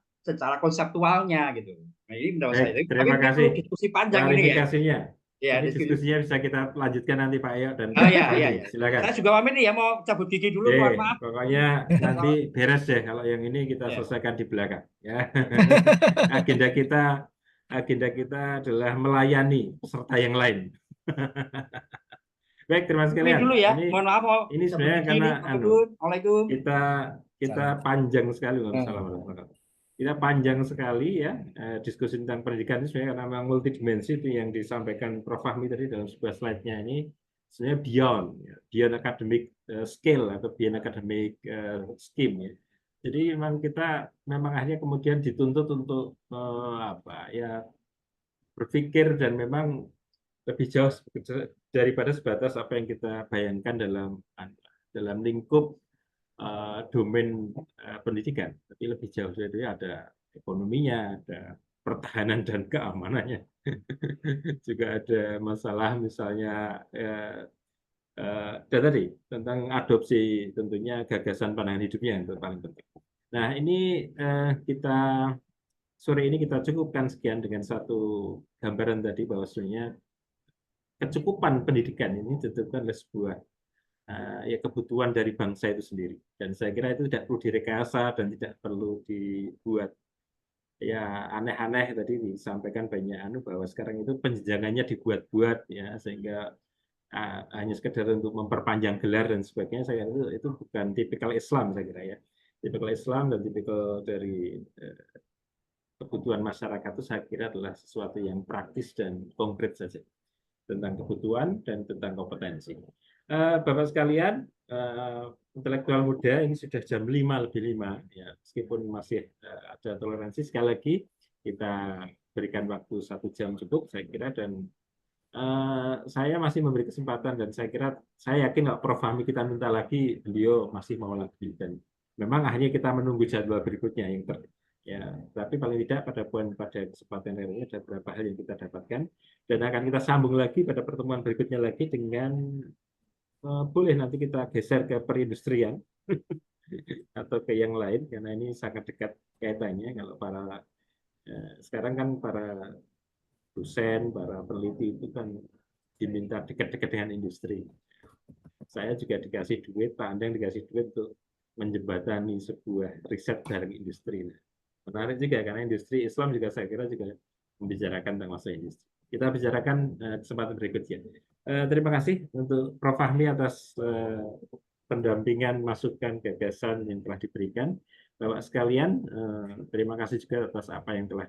konseptualnya gitu. Nah ini menurut saya. Terima kasih. Diskusi panjang ini ya. Klarifikasinya. Ya, ini diskusinya bisa kita lanjutkan nanti Pak Ayo dan iya. Silakan. Saya juga pamit nih ya, mau cabut gigi dulu, mohon maaf. Pokoknya nanti beres deh kalau yang ini kita selesaikan di belakang ya. agenda kita adalah melayani peserta yang lain. Baik, terima kasih kalian. Dulu ya. Ini, mohon maaf ini sebenarnya karena Assalamualaikum. kita panjang sekali kita panjang sekali ya diskusi tentang pendidikan ini sebenarnya karena memang multidimensi itu yang disampaikan Prof. Fahmi tadi dalam sebuah slide-nya ini sebenarnya beyond academic skill atau beyond academic scheme ya. Jadi memang kita akhirnya kemudian dituntut untuk berpikir dan memang lebih jauh daripada sebatas apa yang kita bayangkan dalam lingkup domain pendidikan, tapi lebih jauh dari itu ada ekonominya, ada pertahanan dan keamanannya, juga ada masalah misalnya dan tadi tentang adopsi tentunya gagasan pandangan hidupnya yang paling penting. Nah ini kita sore ini kita cukupkan sekian dengan satu gambaran tadi bahwa sebenarnya kecukupan pendidikan ini ditentukan oleh sebuah kebutuhan dari bangsa itu sendiri, dan saya kira itu tidak perlu direkayasa dan tidak perlu dibuat ya aneh-aneh. Tadi disampaikan banyak bahwa sekarang itu penjenjangannya dibuat-buat ya sehingga hanya sekedar untuk memperpanjang gelar dan sebagainya. Saya kira itu bukan tipikal Islam, saya kira ya. Tipikal Islam dan tipikal dari kebutuhan masyarakat itu saya kira adalah sesuatu yang praktis dan konkret saja tentang kebutuhan dan tentang kompetensi. Bapak sekalian, intelektual muda ini sudah jam 5:05 ya, meskipun masih ada toleransi. Sekali lagi kita berikan waktu 1 jam cukup saya kira, dan saya masih memberi kesempatan, dan saya yakin kalau Prof. Fahmi kita minta lagi, beliau masih mau lagi, dan memang akhirnya kita menunggu jadwal berikutnya yang tapi paling tidak pada kesempatan hari ini ada beberapa hal yang kita dapatkan, dan akan kita sambung lagi pada pertemuan berikutnya lagi dengan boleh nanti kita geser ke perindustrian atau ke yang lain karena ini sangat dekat kaitannya. Kalau sekarang kan para dosen, para peneliti itu kan diminta dekat-dekat dengan industri. Saya juga dikasih duit, Pak Andeng dikasih duit untuk menjembatani sebuah riset dari industri. Menarik juga karena industri Islam juga saya kira juga membicarakan tentang masalah industri. Kita bicarakan kesempatan berikutnya. Terima kasih untuk Prof. Fahmi atas pendampingan, masukan, gagasan yang telah diberikan. Bapak sekalian, terima kasih juga atas apa yang telah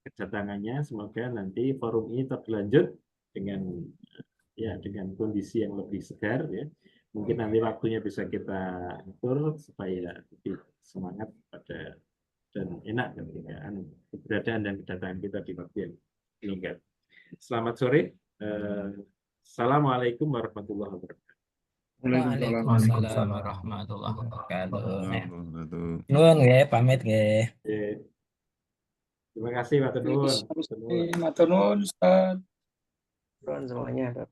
kedatangannya. Semoga nanti forum ini tetap berlanjut dengan kondisi yang lebih segar ya. Mungkin nanti waktunya bisa kita atur supaya lebih semangat dan enak ketika keberadaan dan kedatangan kita di waktu yang lengkap. Selamat sore. Assalamualaikum warahmatullahi wabarakatuh. Waalaikumsalam warahmatullahi wabarakatuh. Nuhun nggih, pamit nggih. Terima kasih Pak Nuhun. Matur nuwun, Ustaz. Semuanya.